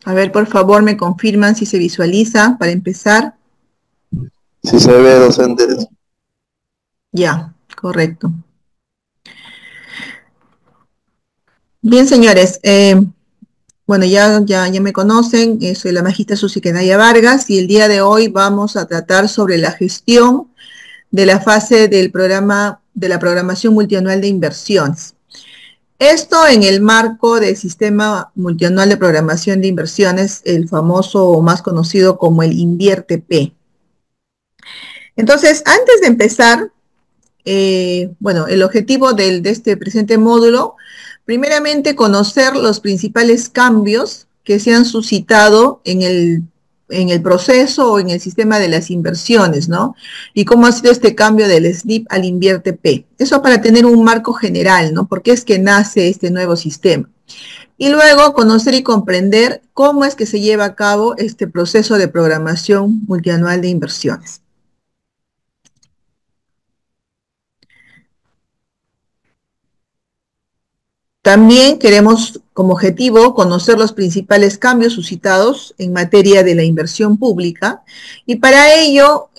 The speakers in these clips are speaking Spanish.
A ver, por favor, me confirman si se visualiza para empezar. Si se ve, docente. Ya, correcto. Bien, señores, bueno, ya me conocen, soy la magistra Susi Quenaya Vargas y el día de hoy vamos a tratar sobre la gestión de la fase del programa de la programación multianual de inversiones. Esto en el marco del sistema multianual de programación de inversiones, el famoso o más conocido como el Invierte P. Entonces, antes de empezar, bueno, el objetivo de este presente módulo, primeramente conocer los principales cambios que se han suscitado en el proceso o en el sistema de las inversiones, ¿no? Y cómo ha sido este cambio del SNIP al Invierte P. Eso para tener un marco general, ¿no? ¿Por qué es que nace este nuevo sistema? Y luego conocer y comprender cómo es que se lleva a cabo este proceso de programación multianual de inversiones. También queremos como objetivo conocer los principales cambios suscitados en materia de la inversión pública y para ello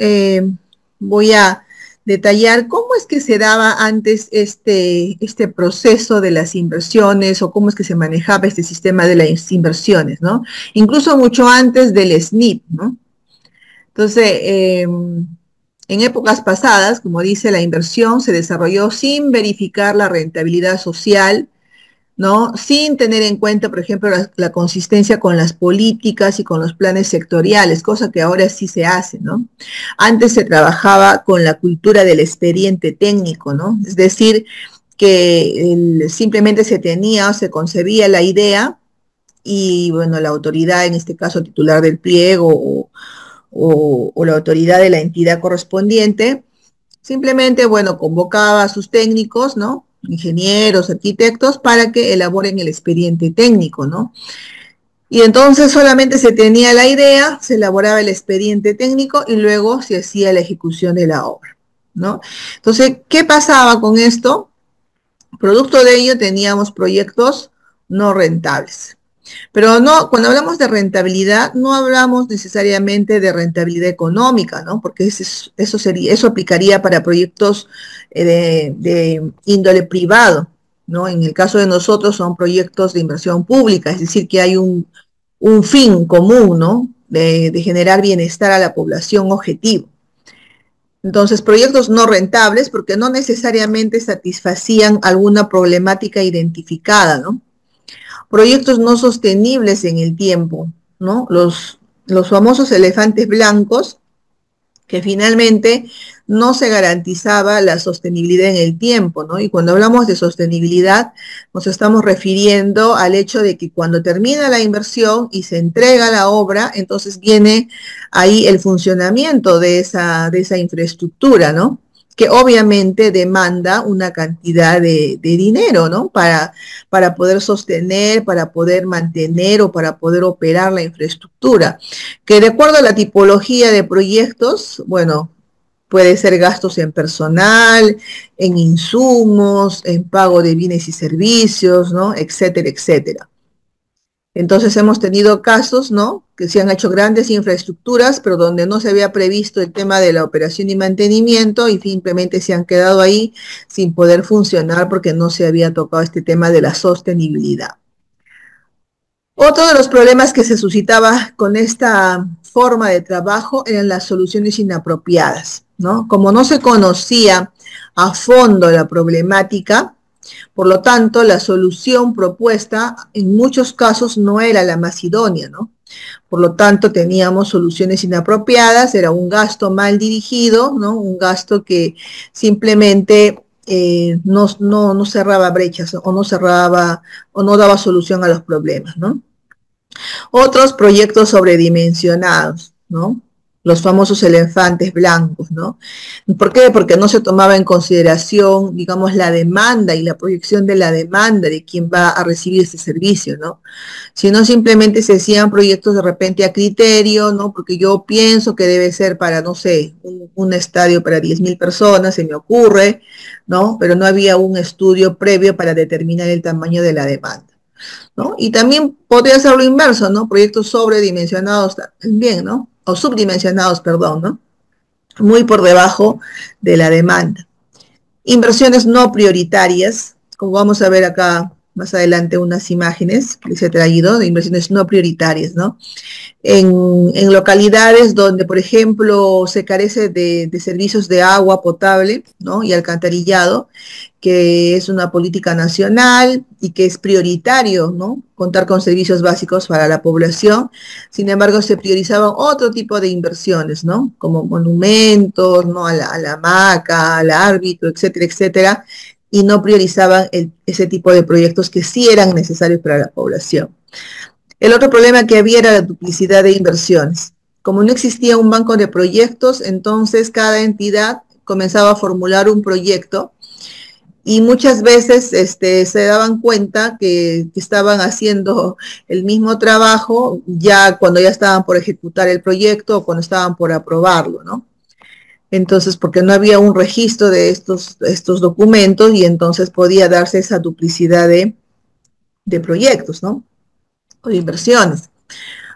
voy a detallar cómo es que se daba antes este proceso de las inversiones o cómo es que se manejaba este sistema de las inversiones, ¿no? Incluso mucho antes del SNIP, ¿no? Entonces, en épocas pasadas, como dice, la inversión se desarrolló sin verificar la rentabilidad social, ¿no? Sin tener en cuenta, por ejemplo, la consistencia con las políticas y con los planes sectoriales, cosa que ahora sí se hace, ¿no? Antes se trabajaba con la cultura del expediente técnico, ¿no? Es decir, que simplemente se tenía o se concebía la idea y, bueno, la autoridad, en este caso titular del pliego o la autoridad de la entidad correspondiente, simplemente, bueno, convocaba a sus técnicos, ¿no? Ingenieros, arquitectos, para que elaboren el expediente técnico, ¿no? Y entonces solamente se tenía la idea, se elaboraba el expediente técnico y luego se hacía la ejecución de la obra, ¿no? Entonces, ¿qué pasaba con esto? Producto de ello teníamos proyectos no rentables. Pero no, cuando hablamos de rentabilidad, no hablamos necesariamente de rentabilidad económica, ¿no? Porque eso aplicaría para proyectos de índole privado, ¿no? En el caso de nosotros son proyectos de inversión pública, es decir, que hay un fin común, ¿no? De generar bienestar a la población objetivo. Entonces, proyectos no rentables porque no necesariamente satisfacían alguna problemática identificada, ¿no? Proyectos no sostenibles en el tiempo, ¿no? Los famosos elefantes blancos, que finalmente no se garantizaba la sostenibilidad en el tiempo, ¿no? Y cuando hablamos de sostenibilidad, nos estamos refiriendo al hecho de que cuando termina la inversión y se entrega la obra, entonces viene ahí el funcionamiento de esa infraestructura, ¿no? Que obviamente demanda una cantidad de dinero, ¿no? Para poder sostener, para poder mantener o para poder operar la infraestructura, que de acuerdo a la tipología de proyectos, bueno, puede ser gastos en personal, en insumos, en pago de bienes y servicios, ¿no? Etcétera, etcétera. Entonces hemos tenido casos, ¿no? Que se han hecho grandes infraestructuras, pero donde no se había previsto el tema de la operación y mantenimiento y simplemente se han quedado ahí sin poder funcionar porque no se había tocado este tema de la sostenibilidad. Otro de los problemas que se suscitaba con esta forma de trabajo eran las soluciones inapropiadas, ¿no? Como no se conocía a fondo la problemática, por lo tanto, la solución propuesta en muchos casos no era la más idónea, ¿no? Por lo tanto, teníamos soluciones inapropiadas, era un gasto mal dirigido, ¿no? Un gasto que simplemente no cerraba brechas o no cerraba o no daba solución a los problemas, ¿no? Otros proyectos sobredimensionados, ¿no? Los famosos elefantes blancos, ¿no? ¿Por qué? Porque no se tomaba en consideración, digamos, la demanda y la proyección de la demanda de quien va a recibir ese servicio, ¿no? Sino simplemente se hacían proyectos de repente a criterio, ¿no? Porque yo pienso que debe ser para, no sé, un estadio para 10.000 personas, se me ocurre, ¿no? Pero no había un estudio previo para determinar el tamaño de la demanda. ¿no? Y también podría ser lo inverso, ¿no? Proyectos sobredimensionados también, ¿no? O subdimensionados, perdón, ¿no? Muy por debajo de la demanda. Inversiones no prioritarias, como vamos a ver acá más adelante unas imágenes que les he traído de inversiones no prioritarias, ¿no? En localidades donde, por ejemplo, se carece de servicios de agua potable, ¿no? Y alcantarillado, que es una política nacional y que es prioritario, ¿no? Contar con servicios básicos para la población. Sin embargo, se priorizaban otro tipo de inversiones, ¿no? Como monumentos, ¿no? A la hamaca, al árbitro, etcétera, etcétera, y no priorizaban ese tipo de proyectos que sí eran necesarios para la población. El otro problema que había era la duplicidad de inversiones. Como no existía un banco de proyectos, entonces cada entidad comenzaba a formular un proyecto y muchas veces se daban cuenta que estaban haciendo el mismo trabajo ya cuando ya estaban por ejecutar el proyecto o cuando estaban por aprobarlo, ¿no? Entonces, porque no había un registro de estos documentos y entonces podía darse esa duplicidad de proyectos, ¿no? O de inversiones.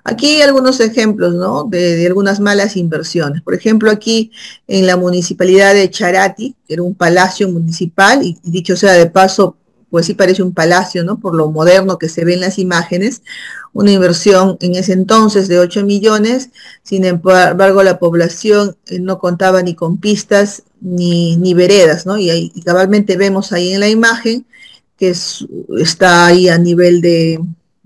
Aquí hay algunos ejemplos, ¿no? De algunas malas inversiones. Por ejemplo, aquí en la municipalidad de Charati, que era un palacio municipal, y dicho sea de paso, pues sí parece un palacio, ¿no? Por lo moderno que se ve en las imágenes, una inversión en ese entonces de 8 millones, sin embargo la población no contaba ni con pistas ni veredas, ¿no? Y cabalmente vemos ahí en la imagen que está ahí a nivel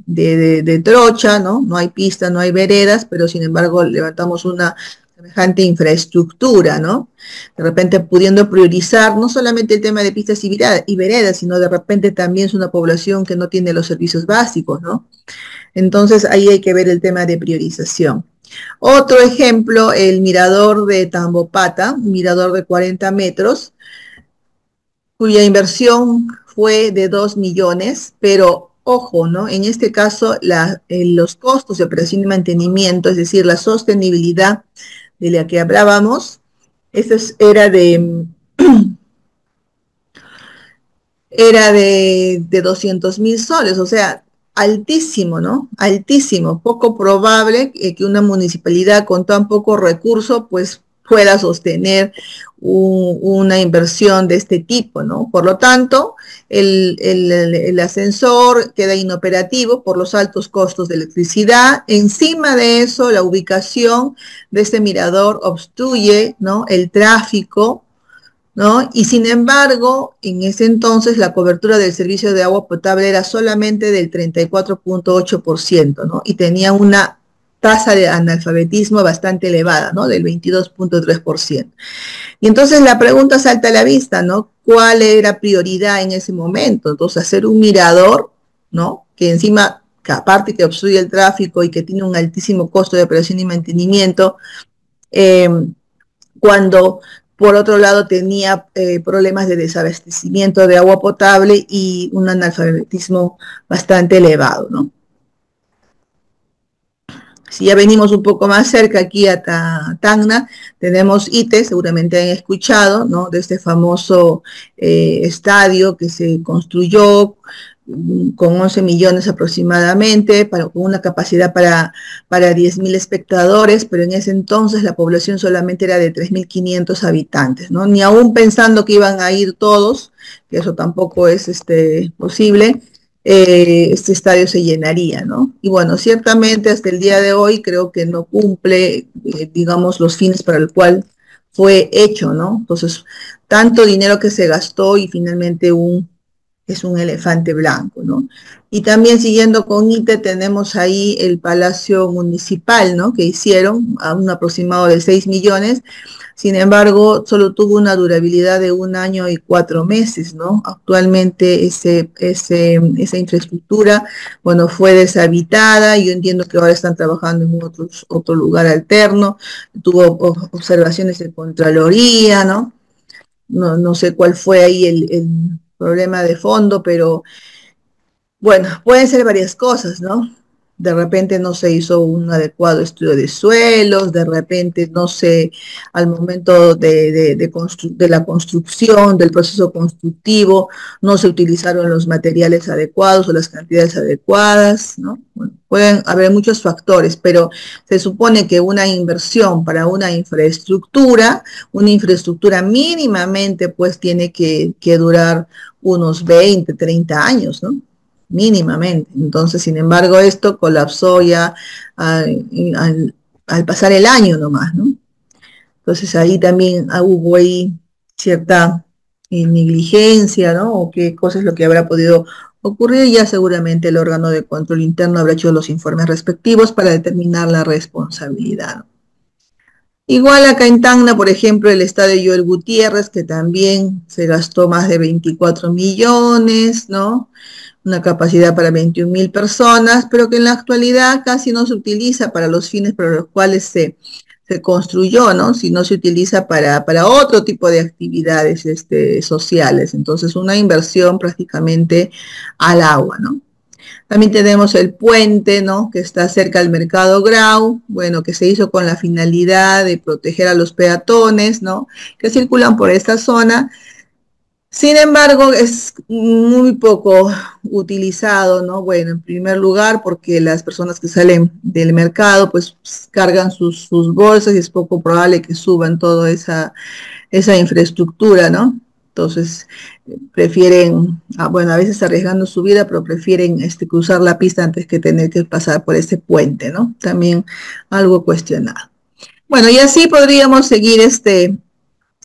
de trocha, ¿no? No hay pistas, no hay veredas, pero sin embargo levantamos una semejante infraestructura, ¿no? De repente pudiendo priorizar no solamente el tema de pistas y veredas, sino de repente también es una población que no tiene los servicios básicos, ¿no? Entonces ahí hay que ver el tema de priorización. Otro ejemplo, el mirador de Tambopata, un mirador de 40 metros, cuya inversión fue de 2 millones, pero ojo, ¿no? En este caso, los costos de operación y mantenimiento, es decir, la sostenibilidad de la que hablábamos, era de 200.000 soles, o sea, altísimo, ¿no? Altísimo, poco probable que una municipalidad con tan poco recurso, pues pueda sostener una inversión de este tipo, ¿no? Por lo tanto, el ascensor queda inoperativo por los altos costos de electricidad. Encima de eso, la ubicación de este mirador obstruye, ¿no? El tráfico, ¿no? Y sin embargo, en ese entonces la cobertura del servicio de agua potable era solamente del 34.8%, ¿no? Y tenía una tasa de analfabetismo bastante elevada, ¿no? Del 22.3%. Y entonces la pregunta salta a la vista, ¿no? ¿Cuál era prioridad en ese momento? Entonces, hacer un mirador, ¿no? Que encima, que aparte que obstruye el tráfico y que tiene un altísimo costo de operación y mantenimiento, eh, cuando por otro lado tenía problemas de desabastecimiento de agua potable y un analfabetismo bastante elevado, ¿no? Si ya venimos un poco más cerca aquí a Tacna, tenemos ITE, seguramente han escuchado, ¿no? De este famoso estadio que se construyó con 11 millones aproximadamente, con una capacidad para 10.000 espectadores, pero en ese entonces la población solamente era de 3.500 habitantes, ¿no? Ni aún pensando que iban a ir todos, que eso tampoco es posible, este estadio se llenaría, ¿no? Y bueno, ciertamente hasta el día de hoy creo que no cumple, digamos, los fines para el cual fue hecho, ¿no? Entonces, tanto dinero que se gastó y finalmente es un elefante blanco, ¿no? Y también siguiendo con ITE tenemos ahí el Palacio Municipal, ¿no? Que hicieron a un aproximado de 6 millones, sin embargo, solo tuvo una durabilidad de 1 año y 4 meses, ¿no? Actualmente esa infraestructura, bueno, fue deshabitada. Yo entiendo que ahora están trabajando en otro lugar alterno. Tuvo observaciones de Contraloría, ¿no? No sé cuál fue ahí el problema de fondo, pero bueno, pueden ser varias cosas, ¿no? de repente no se hizo un adecuado estudio de suelos, de repente no se, al momento de la construcción, del proceso constructivo, no se utilizaron los materiales adecuados o las cantidades adecuadas, ¿no? Bueno, pueden haber muchos factores, pero se supone que una inversión para una infraestructura mínimamente pues tiene que durar unos 20, 30 años, ¿no? Mínimamente. Entonces, sin embargo, esto colapsó ya al pasar el año nomás, ¿no? Entonces ahí también hubo ahí cierta negligencia, ¿no? O qué cosa es lo que habrá podido ocurrir. Ya seguramente el órgano de control interno habrá hecho los informes respectivos para determinar la responsabilidad. Igual acá en Tacna, por ejemplo, el estadio Joel Gutiérrez, que también se gastó más de 24 millones, ¿no? Una capacidad para 21.000 personas, pero que en la actualidad casi no se utiliza para los fines para los cuales se construyó, ¿no? Sino se utiliza para otro tipo de actividades sociales. Entonces, una inversión prácticamente al agua, ¿no? También tenemos el puente, ¿no? Que está cerca del Mercado Grau, bueno, que se hizo con la finalidad de proteger a los peatones, ¿no? Que circulan por esta zona. Sin embargo, es muy poco utilizado, ¿no? Bueno, en primer lugar, porque las personas que salen del mercado, pues cargan sus bolsas y es poco probable que suban toda esa infraestructura, ¿no? Entonces, prefieren, bueno, a veces arriesgando su vida, pero prefieren cruzar la pista antes que tener que pasar por ese puente, ¿no? También algo cuestionado. Bueno, y así podríamos seguir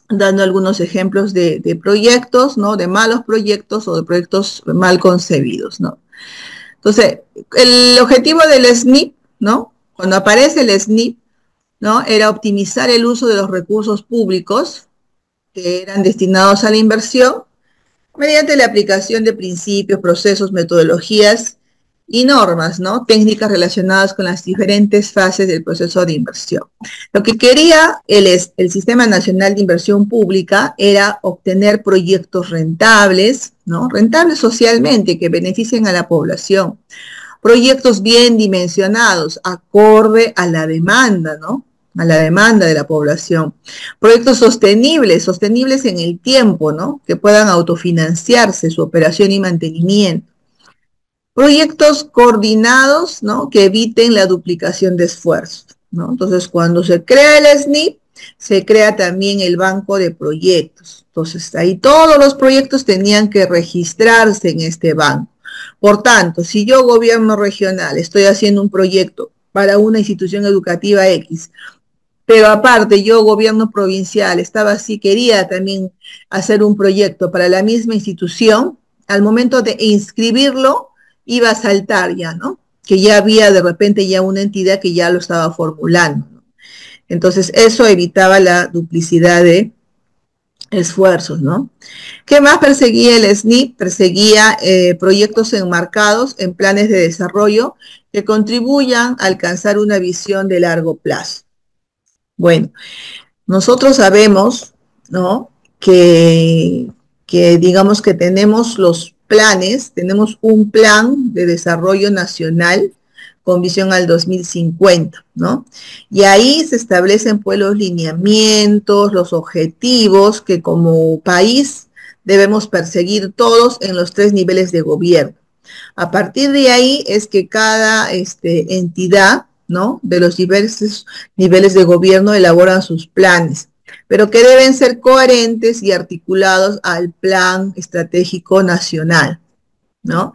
dando algunos ejemplos de proyectos, ¿no? De malos proyectos o de proyectos mal concebidos, ¿no? Entonces, el objetivo del SNIP, ¿no? Cuando aparece el SNIP, ¿no? Era optimizar el uso de los recursos públicos que eran destinados a la inversión mediante la aplicación de principios, procesos, metodologías y normas, ¿no? Técnicas relacionadas con las diferentes fases del proceso de inversión. Lo que quería el Sistema Nacional de Inversión Pública era obtener proyectos rentables, ¿no? Rentables socialmente, que beneficien a la población. Proyectos bien dimensionados, acorde a la demanda, ¿no? A la demanda de la población. Proyectos sostenibles en el tiempo, ¿no? Que puedan autofinanciarse su operación y mantenimiento. Proyectos coordinados, ¿no? Que eviten la duplicación de esfuerzos, ¿no? Entonces, cuando se crea el SNIP, se crea también el banco de proyectos. Entonces, ahí todos los proyectos tenían que registrarse en este banco. Por tanto, si yo, gobierno regional, estoy haciendo un proyecto para una institución educativa X, pero aparte yo, gobierno provincial, quería también hacer un proyecto para la misma institución, al momento de inscribirlo, iba a saltar ya, ¿no? Que ya había de repente ya una entidad que ya lo estaba formulando, ¿no? Entonces, eso evitaba la duplicidad de esfuerzos, ¿no? ¿Qué más perseguía el SNIP? Perseguía proyectos enmarcados en planes de desarrollo que contribuyan a alcanzar una visión de largo plazo. Bueno, nosotros sabemos, ¿no? Que digamos que tenemos los planes, tenemos un plan de desarrollo nacional con visión al 2050, ¿no? Y ahí se establecen pues los lineamientos, los objetivos que como país debemos perseguir todos en los 3 niveles de gobierno. A partir de ahí es que cada entidad, ¿no? De los diversos niveles de gobierno elaboran sus planes, pero que deben ser coherentes y articulados al plan estratégico nacional, ¿no?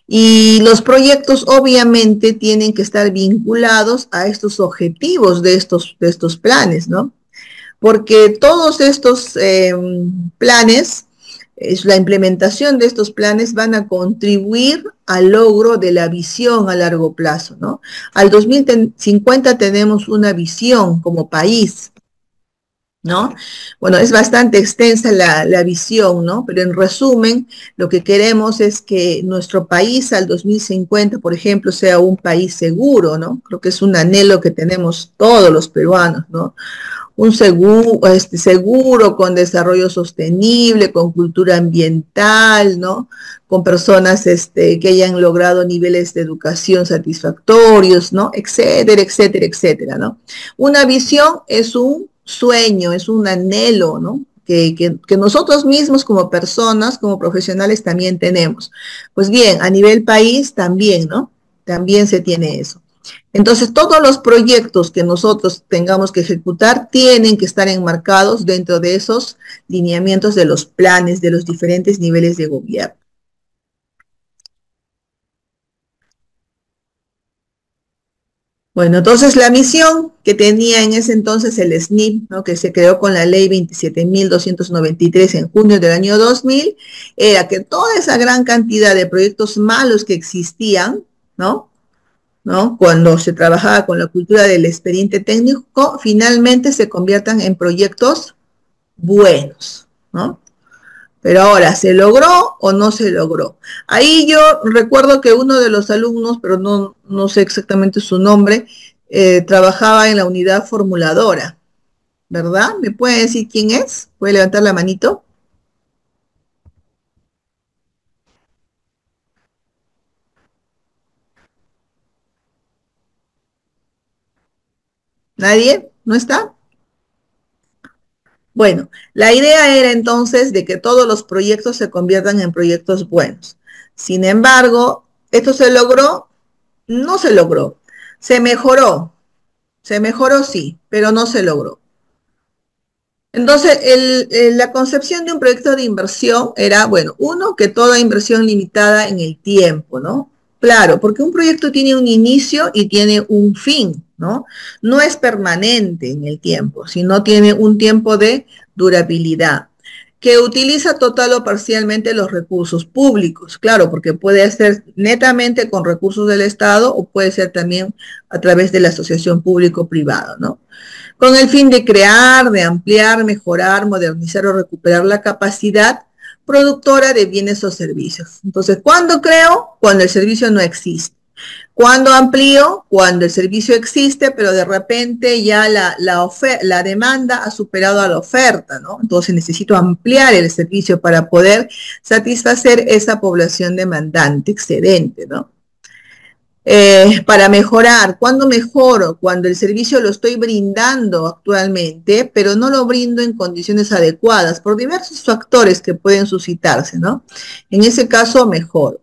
Y los proyectos obviamente tienen que estar vinculados a estos objetivos de estos planes, ¿no? Porque todos estos planes, la implementación de estos planes van a contribuir al logro de la visión a largo plazo, ¿no? Al 2050 tenemos una visión como país, ¿no? Bueno, es bastante extensa la visión, ¿no? Pero en resumen, lo que queremos es que nuestro país al 2050, por ejemplo, sea un país seguro, ¿no? Creo que es un anhelo que tenemos todos los peruanos, ¿no? un seguro con desarrollo sostenible, con cultura ambiental, ¿no? Con personas que hayan logrado niveles de educación satisfactorios, ¿no? Etcétera, etcétera, etcétera, ¿no? Una visión es un sueño, es un anhelo, ¿no? Que nosotros mismos como personas, como profesionales también tenemos. Pues bien, a nivel país también, ¿no? También se tiene eso. Entonces, todos los proyectos que nosotros tengamos que ejecutar tienen que estar enmarcados dentro de esos lineamientos de los planes de los diferentes niveles de gobierno. Bueno, entonces la misión que tenía en ese entonces el SNIP, ¿no? Que se creó con la ley 27.293 en junio del año 2000, era que toda esa gran cantidad de proyectos malos que existían, ¿no? ¿No? Cuando se trabajaba con la cultura del expediente técnico, finalmente se conviertan en proyectos buenos, ¿no? Pero ahora, ¿se logró o no se logró? Ahí yo recuerdo que uno de los alumnos, pero no sé exactamente su nombre, trabajaba en la unidad formuladora, ¿verdad? ¿Me puede decir quién es? ¿Puede levantar la manito? ¿Nadie? ¿No está? Bueno, la idea era entonces de que todos los proyectos se conviertan en proyectos buenos. Sin embargo, ¿esto se logró? No se logró. Se mejoró sí, pero no se logró. Entonces, la concepción de un proyecto de inversión era, bueno, uno, que toda inversión limitada en el tiempo, ¿no? Claro, porque un proyecto tiene un inicio y tiene un fin, ¿no? No es permanente en el tiempo, sino tiene un tiempo de durabilidad, que utiliza total o parcialmente los recursos públicos, claro, porque puede ser netamente con recursos del Estado o puede ser también a través de la asociación público-privada, ¿no? Con el fin de crear, de ampliar, mejorar, modernizar o recuperar la capacidad productora de bienes o servicios. Entonces, ¿cuándo creo? Cuando el servicio no existe. ¿Cuándo amplío? Cuando el servicio existe, pero de repente ya la demanda ha superado a la oferta, ¿no? Entonces necesito ampliar el servicio para poder satisfacer esa población demandante excedente, ¿no? Para mejorar. ¿Cuándo mejoro? Cuando el servicio lo estoy brindando actualmente, pero no lo brindo en condiciones adecuadas por diversos factores que pueden suscitarse, ¿no? En ese caso, mejoro.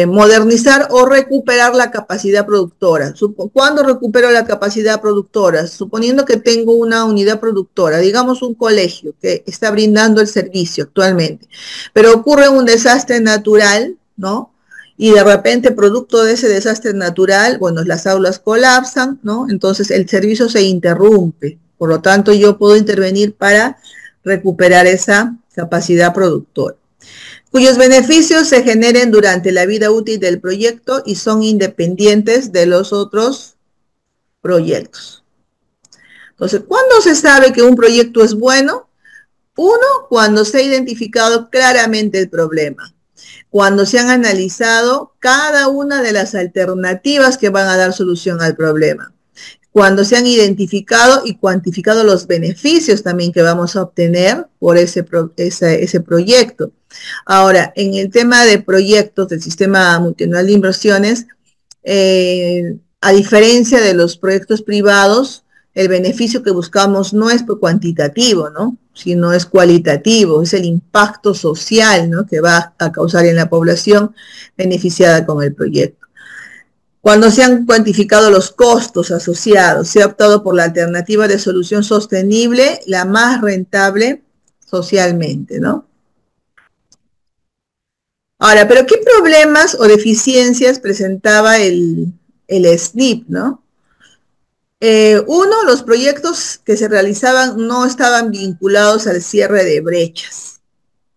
Modernizar o recuperar la capacidad productora. ¿Cuándo recupero la capacidad productora? Suponiendo que tengo una unidad productora, digamos un colegio que está brindando el servicio actualmente, pero ocurre un desastre natural, ¿no? Y de repente, producto de ese desastre natural, bueno, las aulas colapsan, ¿no? Entonces el servicio se interrumpe. Por lo tanto, yo puedo intervenir para recuperar esa capacidad productora, cuyos beneficios se generen durante la vida útil del proyecto y son independientes de los otros proyectos. Entonces, ¿cuándo se sabe que un proyecto es bueno? Uno, cuando se ha identificado claramente el problema, cuando se han analizado cada una de las alternativas que van a dar solución al problema, cuando se han identificado y cuantificado los beneficios también que vamos a obtener por ese proyecto. Ahora, en el tema de proyectos del sistema multinacional de inversiones, a diferencia de los proyectos privados, el beneficio que buscamos no es cuantitativo, ¿no? Sino es cualitativo, es el impacto social, ¿no? Que va a causar en la población beneficiada con el proyecto. Cuando se han cuantificado los costos asociados, se ha optado por la alternativa de solución sostenible, la más rentable socialmente, ¿no? Ahora, pero ¿qué problemas o deficiencias presentaba el SNIP, no? Uno, los proyectos que se realizaban no estaban vinculados al cierre de brechas,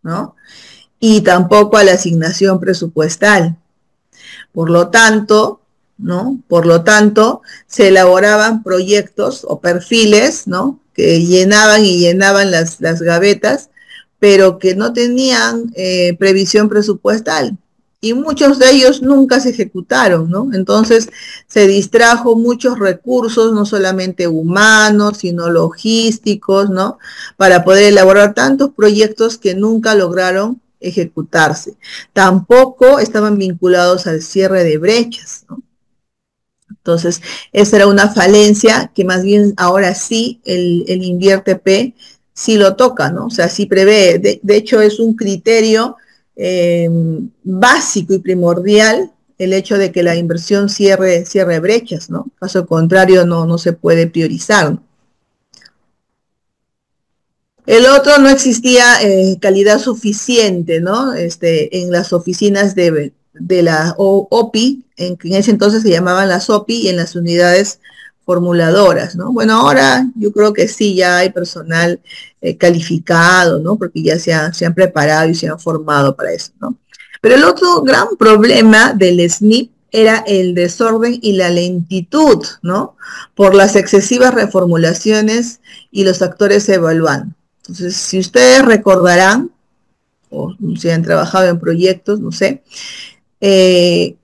¿no? Y tampoco a la asignación presupuestal. Por lo tanto, ¿no? Por lo tanto, se elaboraban proyectos o perfiles, ¿no? Que llenaban y llenaban las gavetas, pero que no tenían previsión presupuestal. y muchos de ellos nunca se ejecutaron, ¿no? Entonces se distrajo muchos recursos, no solamente humanos, sino logísticos, ¿no? Para poder elaborar tantos proyectos que nunca lograron ejecutarse. Tampoco estaban vinculados al cierre de brechas, ¿no? Entonces, esa era una falencia que más bien ahora sí el INVIERTP sí lo toca, ¿no? O sea, sí prevé. De hecho, es un criterio básico y primordial el hecho de que la inversión cierre brechas, ¿no? Caso contrario, no se puede priorizar, ¿no? El otro, no existía calidad suficiente, ¿no? En las oficinas de la OPI, que en ese entonces se llamaban las OPI, y en las unidades formuladoras, ¿no? Bueno, ahora yo creo que sí, ya hay personal calificado, ¿no? Porque ya se han preparado y se han formado para eso, ¿no? Pero el otro gran problema del SNIP era el desorden y la lentitud, ¿no? Por las excesivas reformulaciones y los actores evaluando. Entonces, si ustedes recordarán, o si han trabajado en proyectos, no sé, eh,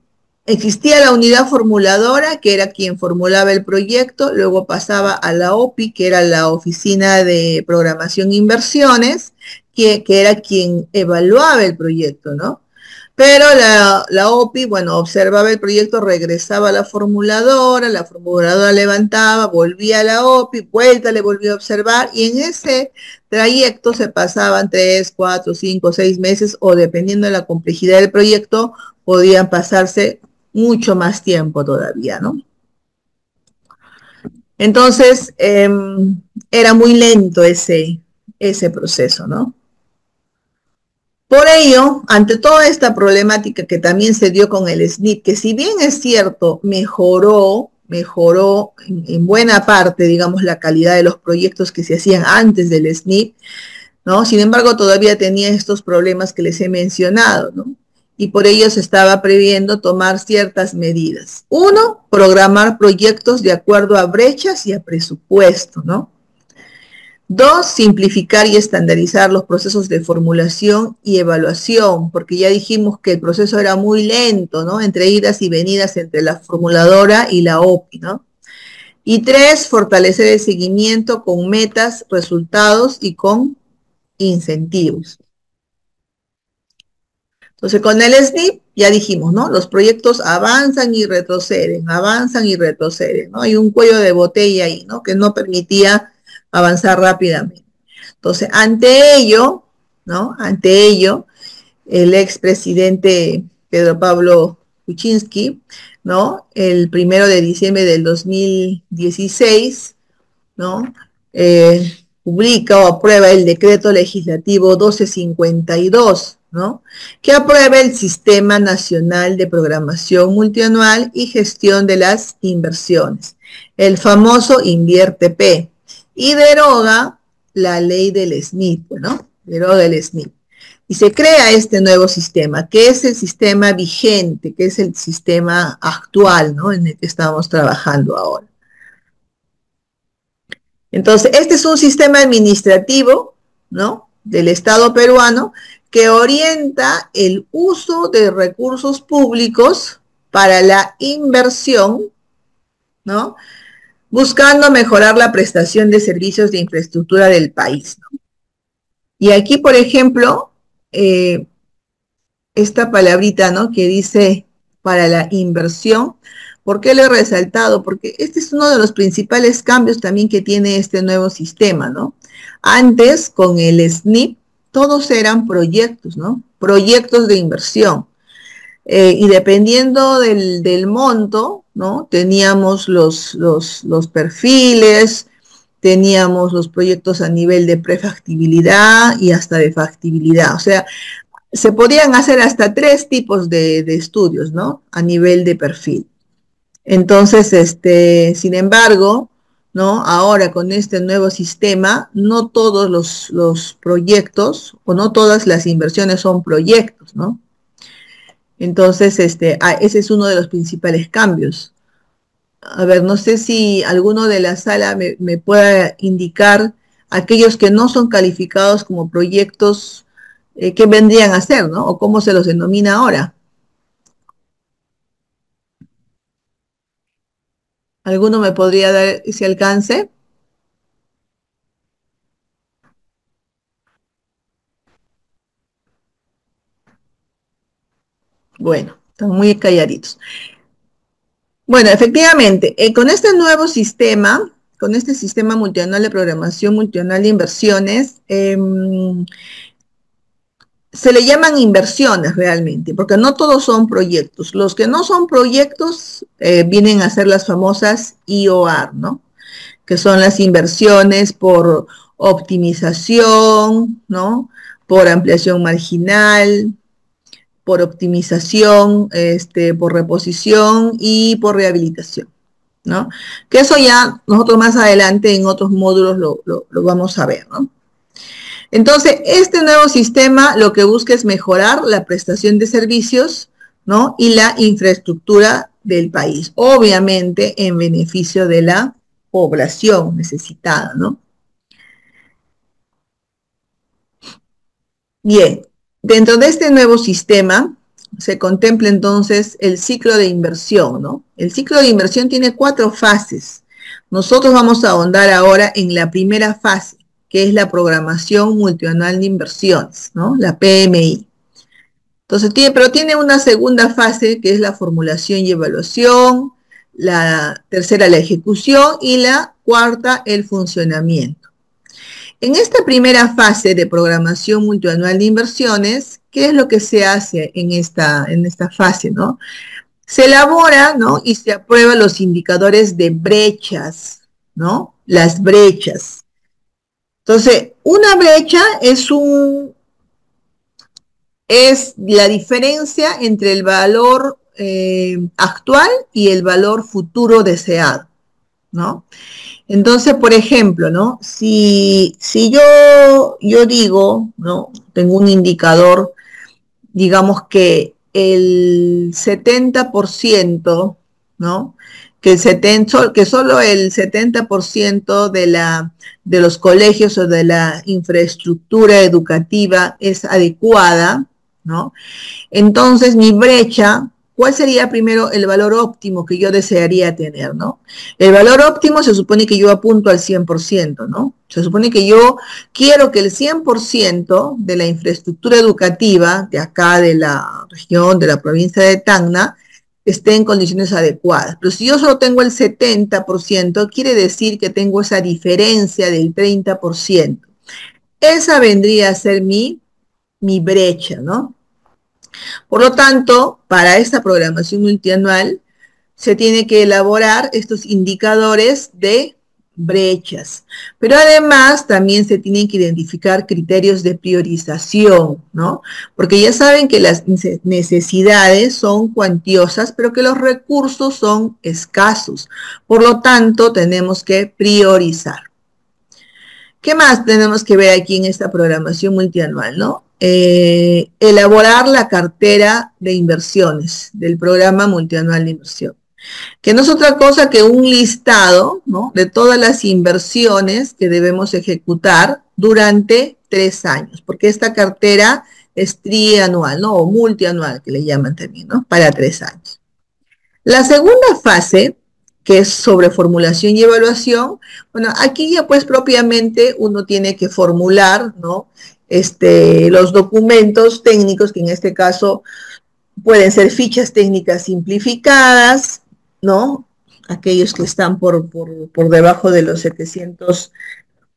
existía la unidad formuladora, que era quien formulaba el proyecto, luego pasaba a la OPI, que era la Oficina de Programación e Inversiones, que era quien evaluaba el proyecto, ¿no? Pero la OPI, bueno, observaba el proyecto, regresaba a la formuladora levantaba, volvía a la OPI, vuelta, le volvía a observar, y en ese trayecto se pasaban 3, 4, 5, 6 meses, o dependiendo de la complejidad del proyecto, podían pasarse mucho más tiempo todavía, ¿no? Entonces, era muy lento ese proceso, ¿no? Por ello, ante toda esta problemática que también se dio con el SNIP, que si bien es cierto, mejoró en buena parte, digamos, la calidad de los proyectos que se hacían antes del SNIP, ¿no? Sin embargo, todavía tenía estos problemas que les he mencionado, ¿no? Y por ello se estaba previendo tomar ciertas medidas. Uno, programar proyectos de acuerdo a brechas y a presupuesto, ¿no? Dos, simplificar y estandarizar los procesos de formulación y evaluación, porque ya dijimos que el proceso era muy lento, ¿no? Entre idas y venidas entre la formuladora y la OPI, ¿no? Y tres, fortalecer el seguimiento con metas, resultados y con incentivos. Entonces, con el SNIP ya dijimos, ¿no? Los proyectos avanzan y retroceden, ¿no? Hay un cuello de botella ahí, ¿no? Que no permitía avanzar rápidamente. Entonces, ante ello, ¿no? Ante ello, el expresidente Pedro Pablo Kuczynski, ¿no? El 1 de diciembre del 2016, ¿no? Publica o aprueba el decreto legislativo 1252, ¿no? Que aprueba el Sistema Nacional de Programación Multianual y Gestión de las Inversiones, el famoso INVIERTP, y deroga la ley del SNIP, ¿no? Deroga el SNIP. Y se crea este nuevo sistema, que es el sistema vigente, que es el sistema actual, ¿no? En el que estamos trabajando ahora. Entonces, este es un sistema administrativo, ¿no? Del Estado peruano, que orienta el uso de recursos públicos para la inversión, ¿no? Buscando mejorar la prestación de servicios de infraestructura del país, ¿no? Y aquí, por ejemplo, esta palabrita, ¿no? Que dice para la inversión. ¿Por qué lo he resaltado? Porque este es uno de los principales cambios también que tiene este nuevo sistema, ¿no? Antes, con el SNIP, todos eran proyectos, ¿no? Proyectos de inversión. Y dependiendo del monto, ¿no? Teníamos los perfiles, teníamos los proyectos a nivel de prefactibilidad y hasta de factibilidad. O sea, se podían hacer hasta 3 tipos de estudios, ¿no? A nivel de perfil. Entonces, sin embargo, ¿no? Ahora con este nuevo sistema, no todos los proyectos o no todas las inversiones son proyectos, ¿no? Entonces, ese es uno de los principales cambios. A ver, no sé si alguno de la sala me pueda indicar aquellos que no son calificados como proyectos, qué vendrían a ser, ¿no? O cómo se los denomina ahora. ¿Alguno me podría dar ese alcance? Bueno, están muy calladitos. Bueno, efectivamente, con este nuevo sistema, con este sistema multianual de programación, multianual de inversiones, se le llaman inversiones realmente, porque no todos son proyectos. Los que no son proyectos vienen a ser las famosas IOR, ¿no? Que son las inversiones por optimización, ¿no? Por ampliación marginal, por optimización, por reposición y por rehabilitación, ¿no? Que eso ya nosotros más adelante en otros módulos lo vamos a ver, ¿no? Entonces, este nuevo sistema lo que busca es mejorar la prestación de servicios, ¿no? Y la infraestructura del país, obviamente en beneficio de la población necesitada, ¿no? Bien, dentro de este nuevo sistema se contempla entonces el ciclo de inversión, ¿no? El ciclo de inversión tiene 4 fases. Nosotros vamos a ahondar ahora en la primera fase, que es la programación multianual de inversiones, ¿no? La PMI. Entonces, pero tiene una segunda fase, que es la formulación y evaluación, la tercera, la ejecución, y la cuarta, el funcionamiento. En esta primera fase de programación multianual de inversiones, ¿qué es lo que se hace en esta fase, no? Se elabora, ¿no? Y se aprueban los indicadores de brechas, ¿no? Las brechas. Entonces, una brecha es la diferencia entre el valor actual y el valor futuro deseado, ¿no? Entonces, por ejemplo, ¿no? Si yo digo, ¿no? Tengo un indicador, digamos que el 70%, ¿no? Que solo el 70% de los colegios o de la infraestructura educativa es adecuada, ¿no? Entonces, mi brecha, ¿cuál sería primero el valor óptimo que yo desearía tener, ¿no? El valor óptimo se supone que yo apunto al 100%, ¿no? Se supone que yo quiero que el 100% de la infraestructura educativa de acá, de la región, de la provincia de Tacna, esté en condiciones adecuadas. Pero si yo solo tengo el 70%, quiere decir que tengo esa diferencia del 30%. Esa vendría a ser mi brecha, ¿no? Por lo tanto, para esta programación multianual se tiene que elaborar estos indicadores de brechas. Pero además también se tienen que identificar criterios de priorización, ¿no? Porque ya saben que las necesidades son cuantiosas, pero que los recursos son escasos. Por lo tanto, tenemos que priorizar. ¿Qué más tenemos que ver aquí en esta programación multianual, no? Elaborar la cartera de inversiones del programa multianual de inversión, que no es otra cosa que un listado, ¿no? De todas las inversiones que debemos ejecutar durante 3 años, porque esta cartera es trianual, ¿no? O multianual, que le llaman también, ¿no? Para 3 años. La segunda fase, que es sobre formulación y evaluación, bueno, aquí ya pues propiamente uno tiene que formular, ¿no? Los documentos técnicos, que en este caso pueden ser fichas técnicas simplificadas, ¿no? Aquellos que están por debajo de los 700,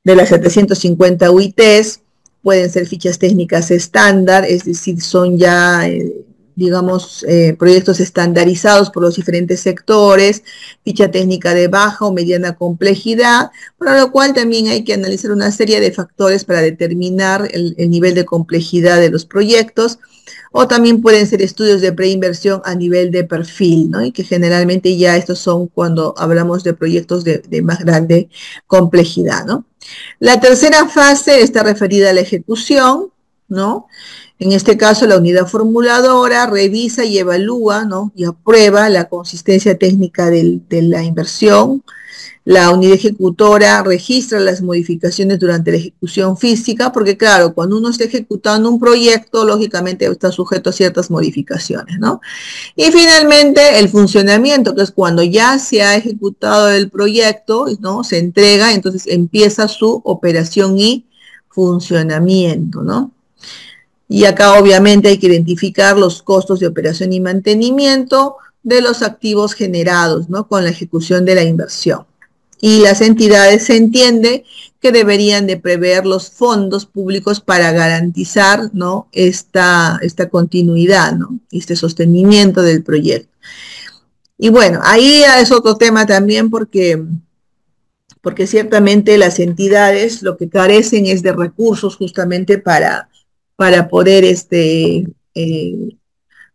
de las 750 UITs, pueden ser fichas técnicas estándar, es decir, son ya, digamos, proyectos estandarizados por los diferentes sectores, ficha técnica de baja o mediana complejidad, para lo cual también hay que analizar una serie de factores para determinar el nivel de complejidad de los proyectos, o también pueden ser estudios de preinversión a nivel de perfil, ¿no? Y que generalmente ya estos son cuando hablamos de proyectos de más grande complejidad, ¿no? La tercera fase está referida a la ejecución, ¿no? En este caso, la unidad formuladora revisa y evalúa, ¿no? Y aprueba la consistencia técnica de la inversión. La unidad ejecutora registra las modificaciones durante la ejecución física, porque claro, cuando uno está ejecutando un proyecto, lógicamente está sujeto a ciertas modificaciones, ¿no? Y finalmente, el funcionamiento, que es cuando ya se ha ejecutado el proyecto, ¿no? Se entrega, entonces empieza su operación y funcionamiento, ¿no? Y acá obviamente hay que identificar los costos de operación y mantenimiento de los activos generados, ¿no? Con la ejecución de la inversión. Y las entidades se entiende que deberían de prever los fondos públicos para garantizar, ¿no? esta continuidad, ¿no? Este sostenimiento del proyecto. Y bueno, ahí es otro tema también porque ciertamente las entidades lo que carecen es de recursos justamente para poder eh,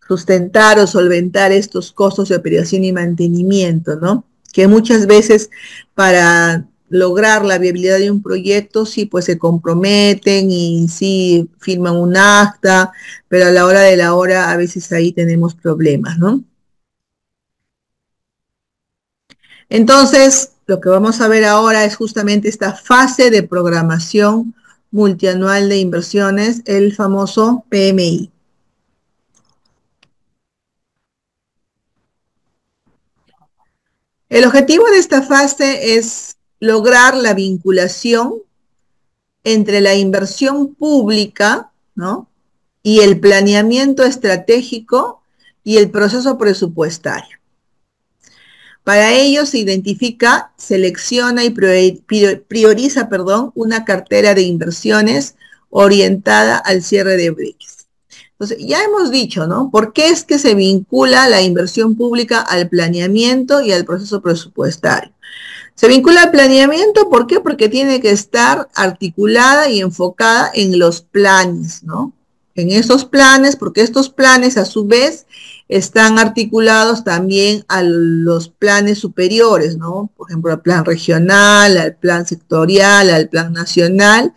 sustentar o solventar estos costos de operación y mantenimiento, ¿no? Que muchas veces para lograr la viabilidad de un proyecto, sí, pues se comprometen y sí firman un acta, pero a la hora de la hora a veces ahí tenemos problemas, ¿no? Entonces, lo que vamos a ver ahora es justamente esta fase de programación multianual de inversiones, el famoso PMI. El objetivo de esta fase es lograr la vinculación entre la inversión pública, ¿no? Y el planeamiento estratégico y el proceso presupuestario. Para ello se identifica, selecciona y prioriza, una cartera de inversiones orientada al cierre de breches. Entonces, ya hemos dicho, ¿no? ¿Por qué es que se vincula la inversión pública al planeamiento y al proceso presupuestario? Se vincula al planeamiento, ¿por qué? Porque tiene que estar articulada y enfocada en los planes, ¿no? En esos planes, porque estos planes a su vez están articulados también a los planes superiores, ¿no? Por ejemplo, al plan regional, al plan sectorial, al plan nacional,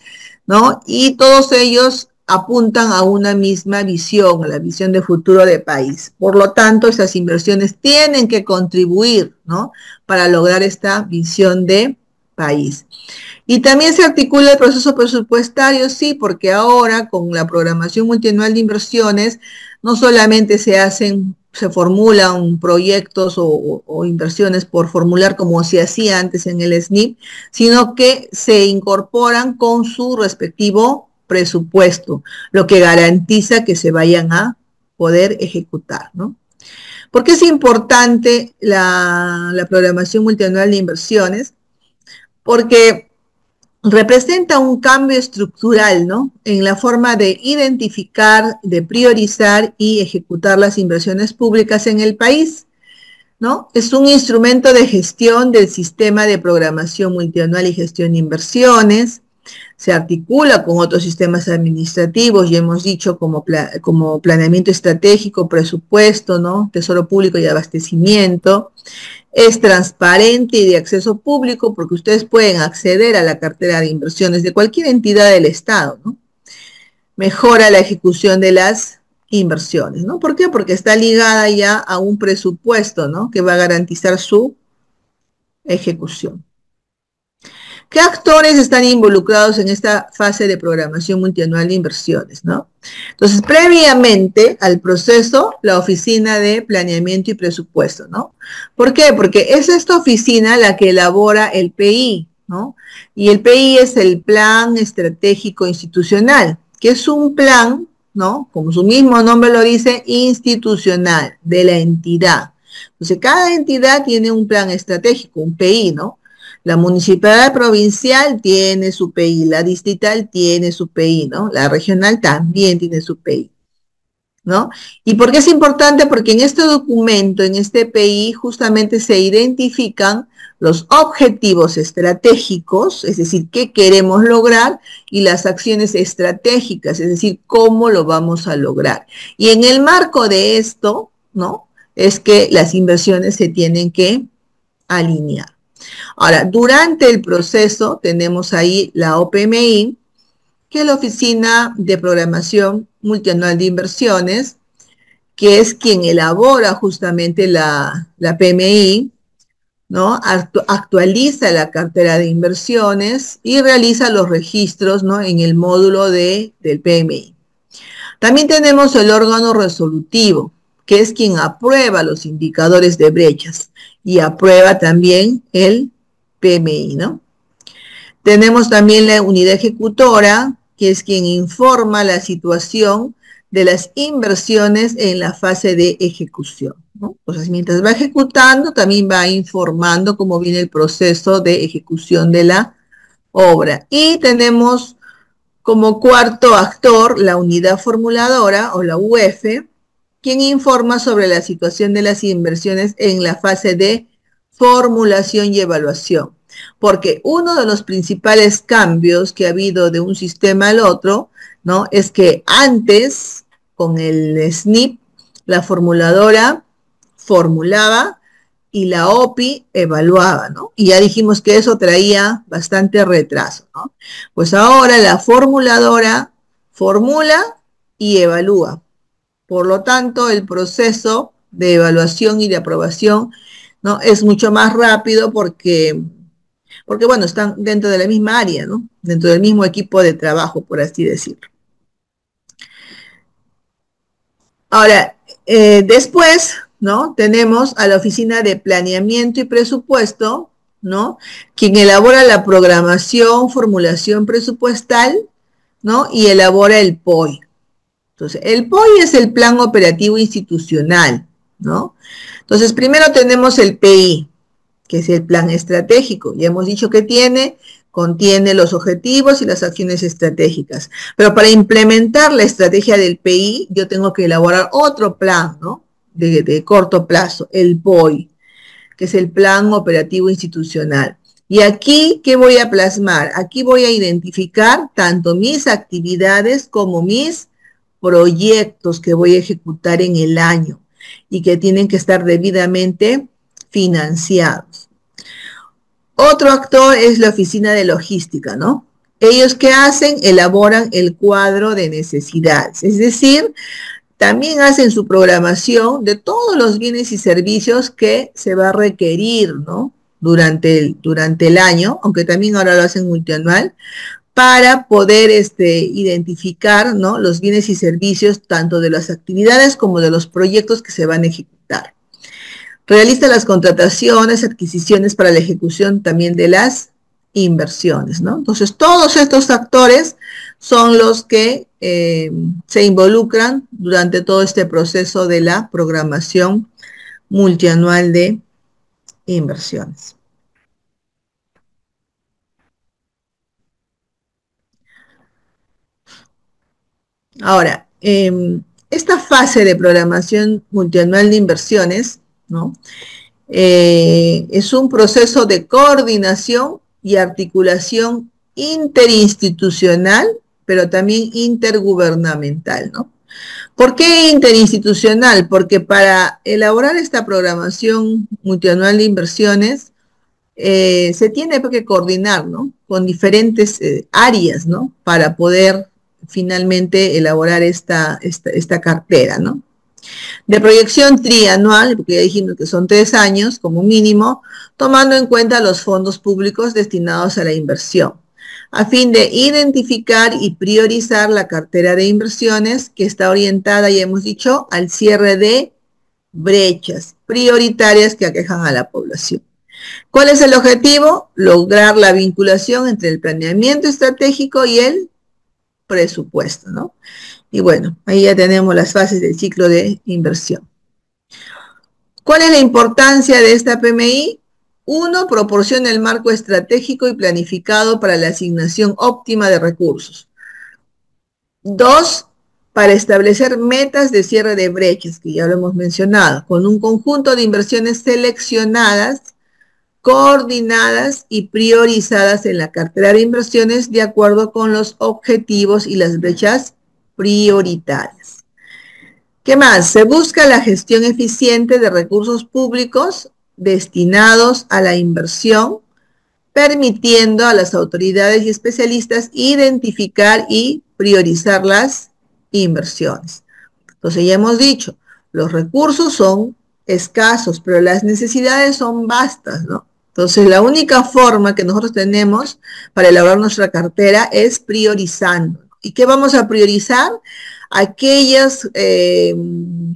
¿no? Y todos ellos apuntan a una misma visión, a la visión de futuro del país. Por lo tanto, esas inversiones tienen que contribuir, ¿no? Para lograr esta visión de país. Y también se articula el proceso presupuestario, sí, porque ahora con la programación multianual de inversiones, no solamente se formulan proyectos o inversiones por formular como se hacía antes en el SNIP, sino que se incorporan con su respectivo presupuesto, lo que garantiza que se vayan a poder ejecutar, ¿no? ¿Por qué es importante la programación multianual de inversiones? Porque representa un cambio estructural, ¿no? En la forma de identificar, de priorizar y ejecutar las inversiones públicas en el país, ¿no? Es un instrumento de gestión del sistema de programación multianual y gestión de inversiones. Se articula con otros sistemas administrativos, ya hemos dicho, como planeamiento estratégico, presupuesto, ¿no? Tesoro público y abastecimiento. Es transparente y de acceso público porque ustedes pueden acceder a la cartera de inversiones de cualquier entidad del Estado, ¿no? Mejora la ejecución de las inversiones, ¿no? ¿Por qué? Porque está ligada ya a un presupuesto, ¿no? Que va a garantizar su ejecución. ¿Qué actores están involucrados en esta fase de programación multianual de inversiones, ¿no? Entonces, previamente al proceso, la Oficina de Planeamiento y Presupuesto, ¿no? ¿Por qué? Porque es esta oficina la que elabora el PI, ¿no? Y el PI es el Plan Estratégico Institucional, que es un plan, ¿no? Como su mismo nombre lo dice, institucional de la entidad. Entonces, cada entidad tiene un plan estratégico, un PI, ¿no? La municipalidad provincial tiene su PI, la distrital tiene su PI, ¿no? La regional también tiene su PI, ¿no? ¿Y por qué es importante? Porque en este documento, en este PI, justamente se identifican los objetivos estratégicos, es decir, qué queremos lograr, y las acciones estratégicas, es decir, cómo lo vamos a lograr. Y en el marco de esto, ¿no? Es que las inversiones se tienen que alinear. Ahora, durante el proceso tenemos ahí la OPMI, que es la Oficina de Programación Multianual de Inversiones, que es quien elabora justamente la PMI, ¿no? Actualiza la cartera de inversiones y realiza los registros, ¿no? En el módulo del PMI. También tenemos el órgano resolutivo, que es quien aprueba los indicadores de brechas y aprueba también el PMI, ¿no? Tenemos también la unidad ejecutora, que es quien informa la situación de las inversiones en la fase de ejecución, ¿no? Entonces, mientras va ejecutando, también va informando cómo viene el proceso de ejecución de la obra. Y tenemos como cuarto actor la unidad formuladora o la UF, quien informa sobre la situación de las inversiones en la fase de formulación y evaluación. Porque uno de los principales cambios que ha habido de un sistema al otro, ¿no? Es que antes, con el SNIP, la formuladora formulaba y la OPI evaluaba, ¿no? Y ya dijimos que eso traía bastante retraso, ¿no? Pues ahora la formuladora formula y evalúa. Por lo tanto, el proceso de evaluación y de aprobación, ¿no? Es mucho más rápido porque bueno, están dentro de la misma área, ¿no? Dentro del mismo equipo de trabajo, por así decirlo. Ahora, después, ¿no? Tenemos a la Oficina de Planeamiento y Presupuesto, ¿no? Quien elabora la programación, formulación presupuestal, ¿no? Y elabora el POI. Entonces, el POI es el Plan Operativo Institucional, ¿no? Entonces, primero tenemos el PI, que es el plan estratégico. Ya hemos dicho que contiene los objetivos y las acciones estratégicas. Pero para implementar la estrategia del PI, yo tengo que elaborar otro plan, ¿no? De corto plazo, el POI, que es el Plan Operativo Institucional. Y aquí, ¿qué voy a plasmar? Aquí voy a identificar tanto mis actividades como mis proyectos que voy a ejecutar en el año y que tienen que estar debidamente financiados. Otro actor es la oficina de logística, ¿no? Ellos, ¿qué hacen? Elaboran el cuadro de necesidades, es decir, también hacen su programación de todos los bienes y servicios que se va a requerir, ¿no? Durante el año, aunque también ahora lo hacen multianual, para poder identificar, ¿no? Los bienes y servicios tanto de las actividades como de los proyectos que se van a ejecutar. Realiza las contrataciones, adquisiciones para la ejecución también de las inversiones, ¿no? Entonces, todos estos actores son los que se involucran durante todo este proceso de la programación multianual de inversiones. Ahora, esta fase de programación multianual de inversiones, ¿no? Es un proceso de coordinación y articulación interinstitucional, pero también intergubernamental, ¿no? ¿Por qué interinstitucional? Porque para elaborar esta programación multianual de inversiones, se tiene que coordinar, ¿no? Con diferentes áreas, ¿no? Para poder finalmente elaborar esta cartera, ¿no? De proyección trianual, porque ya dijimos que son 3 años como mínimo, tomando en cuenta los fondos públicos destinados a la inversión, a fin de identificar y priorizar la cartera de inversiones que está orientada, ya hemos dicho, al cierre de brechas prioritarias que aquejan a la población. ¿Cuál es el objetivo? Lograr la vinculación entre el planeamiento estratégico y el presupuesto, ¿no? Y bueno, ahí ya tenemos las fases del ciclo de inversión. ¿Cuál es la importancia de esta PMI? 1. Proporciona el marco estratégico y planificado para la asignación óptima de recursos. 2. Para establecer metas de cierre de brechas, que ya lo hemos mencionado, con un conjunto de inversiones seleccionadas, coordinadas y priorizadas en la cartera de inversiones de acuerdo con los objetivos y las brechas prioritarias. ¿Qué más? Se busca la gestión eficiente de recursos públicos destinados a la inversión, permitiendo a las autoridades y especialistas identificar y priorizar las inversiones. Entonces ya hemos dicho, los recursos son escasos, pero las necesidades son vastas, ¿no? Entonces la única forma que nosotros tenemos para elaborar nuestra cartera es priorizando. ¿Y qué vamos a priorizar? Aquellas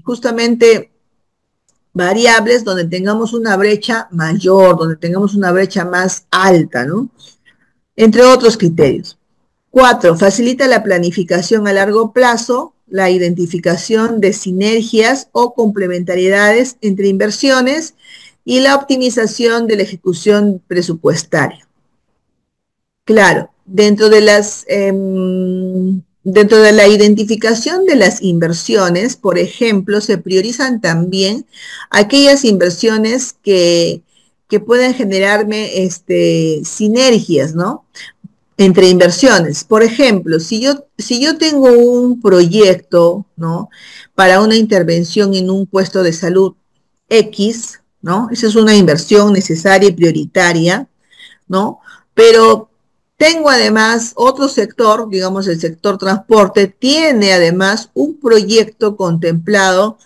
justamente variables donde tengamos una brecha mayor, donde tengamos una brecha más alta, ¿no? Entre otros criterios. 4. Facilita la planificación a largo plazo, la identificación de sinergias o complementariedades entre inversiones y la optimización de la ejecución presupuestaria. Claro, dentro de la identificación de las inversiones, por ejemplo, se priorizan también aquellas inversiones que pueden generarme sinergias, ¿no? Entre inversiones. Por ejemplo, si yo tengo un proyecto, ¿no? Para una intervención en un puesto de salud X, ¿no? Esa es una inversión necesaria y prioritaria, ¿no? Pero tengo además otro sector, digamos el sector transporte, tiene además un proyecto contemplado,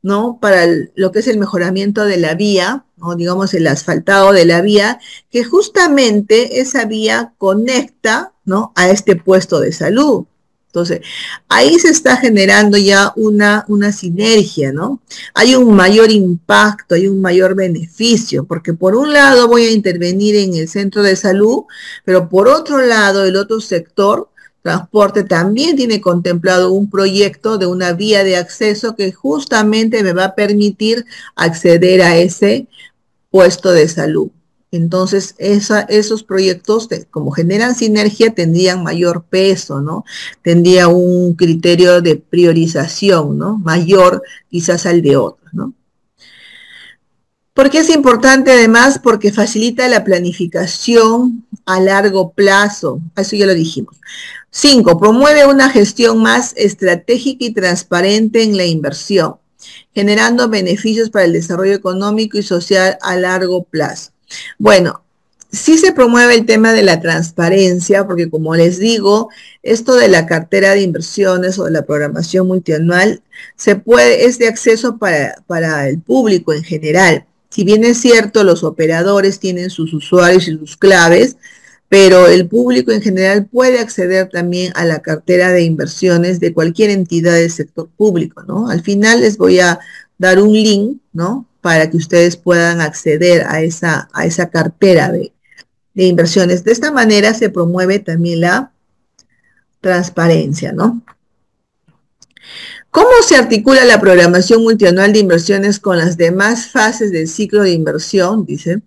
¿no? Para lo que es el mejoramiento de la vía, ¿no? Digamos el asfaltado de la vía, que justamente esa vía conecta, ¿no? A este puesto de salud. Entonces, ahí se está generando ya una sinergia, ¿no? Hay un mayor impacto, hay un mayor beneficio, porque por un lado voy a intervenir en el centro de salud, pero por otro lado, el otro sector, transporte, también tiene contemplado un proyecto de una vía de acceso que justamente me va a permitir acceder a ese puesto de salud. Entonces, esos proyectos, como generan sinergia, tendrían mayor peso, ¿no? Tendría un criterio de priorización, ¿no? Mayor quizás al de otros, ¿no? ¿Por qué es importante además? Porque facilita la planificación a largo plazo. Eso ya lo dijimos. 5. Promueve una gestión más estratégica y transparente en la inversión, generando beneficios para el desarrollo económico y social a largo plazo. Bueno, sí se promueve el tema de la transparencia, porque como les digo, esto de la cartera de inversiones o de la programación multianual es de acceso para el público en general. Si bien es cierto, los operadores tienen sus usuarios y sus claves, pero el público en general puede acceder también a la cartera de inversiones de cualquier entidad del sector público, ¿no? Al final les voy a dar un link, ¿no? Para que ustedes puedan acceder a esa cartera de inversiones. De esta manera se promueve también la transparencia, ¿no? ¿Cómo se articula la programación multianual de inversiones con las demás fases del ciclo de inversión? Dice.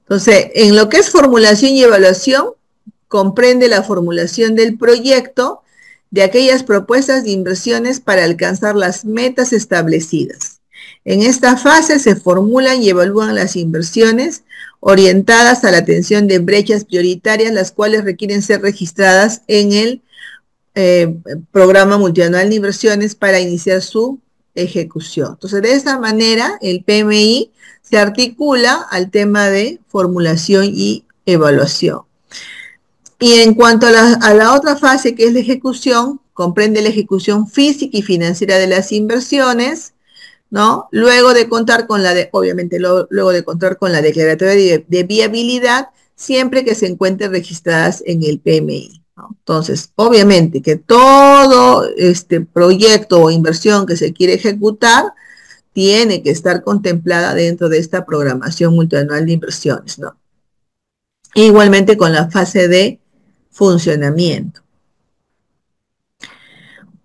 Entonces, en lo que es formulación y evaluación, comprende la formulación del proyecto de aquellas propuestas de inversiones para alcanzar las metas establecidas. En esta fase se formulan y evalúan las inversiones orientadas a la atención de brechas prioritarias, las cuales requieren ser registradas en el programa multianual de inversiones para iniciar su ejecución. Entonces, de esa manera, el PMI se articula al tema de formulación y evaluación. Y en cuanto a la otra fase, que es la ejecución, comprende la ejecución física y financiera de las inversiones, ¿no? Luego de contar con obviamente, luego de contar con la declaratoria de viabilidad, siempre que se encuentren registradas en el PMI, ¿no? Entonces, obviamente que todo este proyecto o inversión que se quiere ejecutar tiene que estar contemplada dentro de esta programación multianual de inversiones, ¿no? Igualmente con la fase de funcionamiento.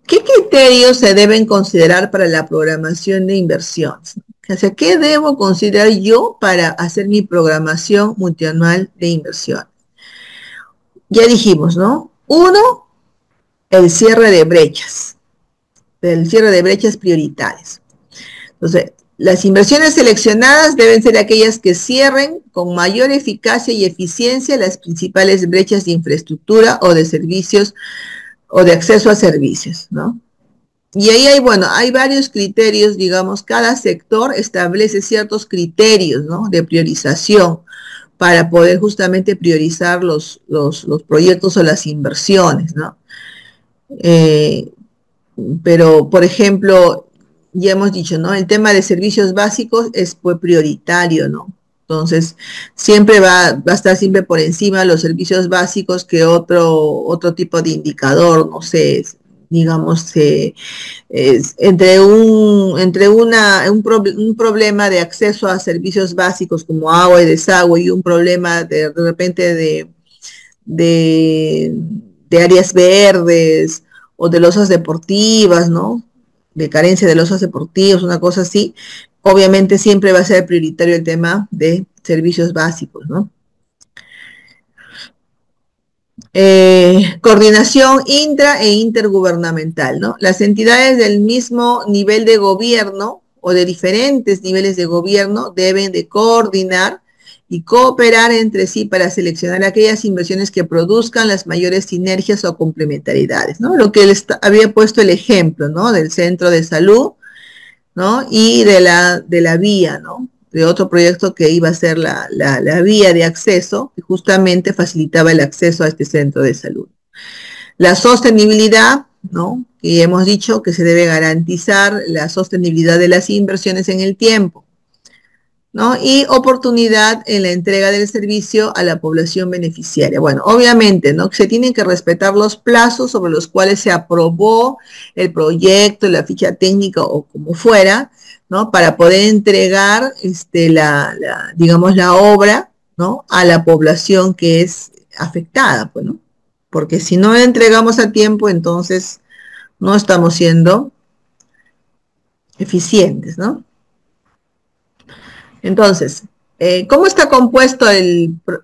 ¿Qué criterios se deben considerar para la programación de inversiones? O sea, ¿qué debo considerar yo para hacer mi programación multianual de inversión? Ya dijimos, ¿no? 1, el cierre de brechas prioritarias. Entonces, las inversiones seleccionadas deben ser aquellas que cierren con mayor eficacia y eficiencia las principales brechas de infraestructura o de servicios o de acceso a servicios, ¿no? Y ahí hay varios criterios, digamos, cada sector establece ciertos criterios, ¿no? De priorización para poder justamente priorizar los proyectos o las inversiones, ¿no? pero por ejemplo, ya hemos dicho, ¿no? El tema de servicios básicos es pues, prioritario, ¿no? Entonces, siempre va a estar siempre por encima los servicios básicos que otro tipo de indicador, no sé, digamos, un problema de acceso a servicios básicos como agua y desagüe y un problema de repente de, de áreas verdes o de losas deportivas, ¿no? De carencia de losas deportivas, una cosa así, obviamente siempre va a ser prioritario el tema de servicios básicos, ¿no? Coordinación intra e intergubernamental, ¿no? Las entidades del mismo nivel de gobierno o de diferentes niveles de gobierno deben de coordinar y cooperar entre sí para seleccionar aquellas inversiones que produzcan las mayores sinergias o complementariedades, ¿no? Lo que les había puesto el ejemplo, ¿no? Del centro de salud, ¿no? Y de la vía, ¿no? De otro proyecto que iba a ser la vía de acceso, que justamente facilitaba el acceso a este centro de salud. La sostenibilidad, ¿no? Que hemos dicho que se debe garantizar la sostenibilidad de las inversiones en el tiempo, ¿no? Y oportunidad en la entrega del servicio a la población beneficiaria. Bueno, obviamente, ¿no? Se tienen que respetar los plazos sobre los cuales se aprobó el proyecto, la ficha técnica o como fuera, ¿no? Para poder entregar, digamos, la obra, ¿no? A la población que es afectada, pues, ¿no? Porque si no entregamos a tiempo, entonces no estamos siendo eficientes, ¿no? Entonces, ¿cómo está compuesto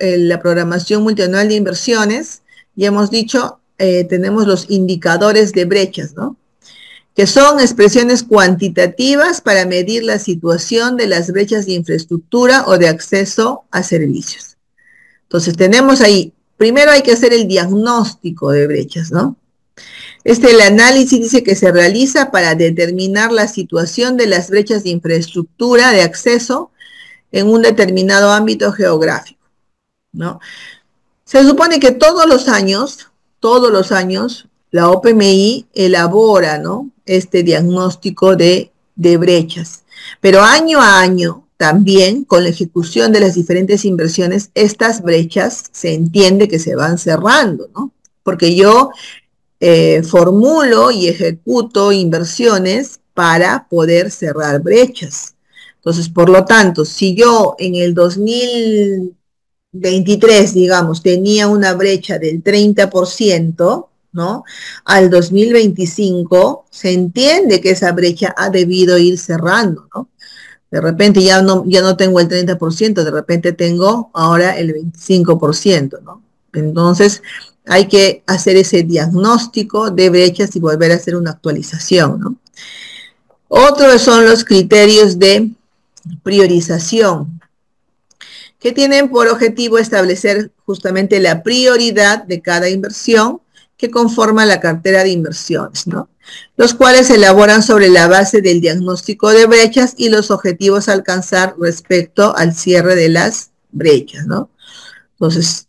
la programación multianual de inversiones? Ya hemos dicho, tenemos los indicadores de brechas, ¿no? Que son expresiones cuantitativas para medir la situación de las brechas de infraestructura o de acceso a servicios. Entonces, tenemos ahí, primero hay que hacer el diagnóstico de brechas, ¿no? El análisis dice que se realiza para determinar la situación de las brechas de infraestructura de acceso en un determinado ámbito geográfico, ¿no? Se supone que todos los años, la OPMI elabora, ¿no? Este diagnóstico de brechas. Pero año a año, también con la ejecución de las diferentes inversiones, estas brechas se entiende que se van cerrando, ¿no? Porque yo formulo y ejecuto inversiones para poder cerrar brechas. Entonces, por lo tanto, si yo en el 2023, digamos, tenía una brecha del 30%, ¿no? Al 2025 se entiende que esa brecha ha debido ir cerrando, ¿no? De repente ya no tengo el 30%, de repente tengo ahora el 25%, ¿no? Entonces, hay que hacer ese diagnóstico de brechas y volver a hacer una actualización, ¿no? Otros son los criterios de priorización, que tienen por objetivo establecer justamente la prioridad de cada inversión que conforma la cartera de inversiones, ¿no? Los cuales se elaboran sobre la base del diagnóstico de brechas y los objetivos a alcanzar respecto al cierre de las brechas, ¿no? Entonces,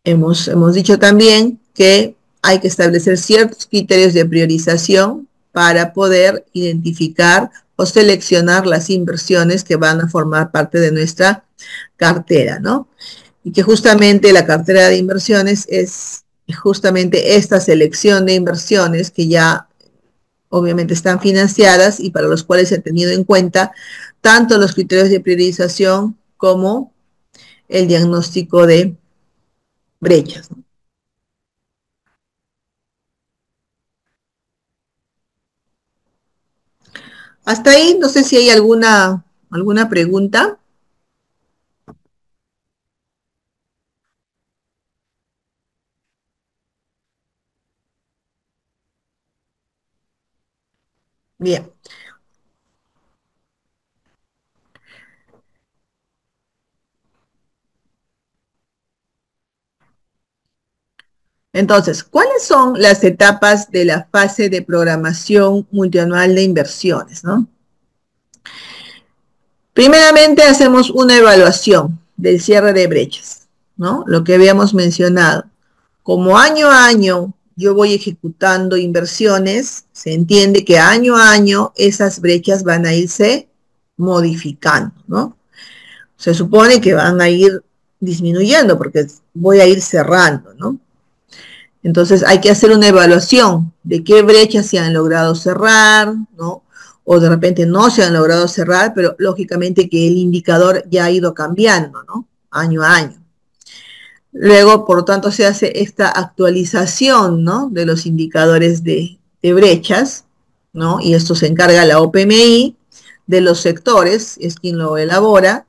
hemos dicho también que hay que establecer ciertos criterios de priorización para poder identificar o seleccionar las inversiones que van a formar parte de nuestra cartera, ¿no? Y que justamente la cartera de inversiones es justamente esta selección de inversiones que ya obviamente están financiadas y para los cuales se ha tenido en cuenta tanto los criterios de priorización como el diagnóstico de brechas, ¿no? Hasta ahí, no sé si hay alguna pregunta. Bien. Entonces, ¿cuáles son las etapas de la fase de programación multianual de inversiones, ¿no? Primeramente, hacemos una evaluación del cierre de brechas, ¿no? Lo que habíamos mencionado. Como año a año yo voy ejecutando inversiones, se entiende que año a año esas brechas van a irse modificando, ¿no? Se supone que van a ir disminuyendo porque voy a ir cerrando, ¿no? Entonces hay que hacer una evaluación de qué brechas se han logrado cerrar, ¿no? O de repente no se han logrado cerrar, pero lógicamente que el indicador ya ha ido cambiando, ¿no? Año a año. Luego, por lo tanto, se hace esta actualización, ¿no? De los indicadores de brechas, ¿no? Y esto se encarga la OPMI de los sectores, es quien lo elabora,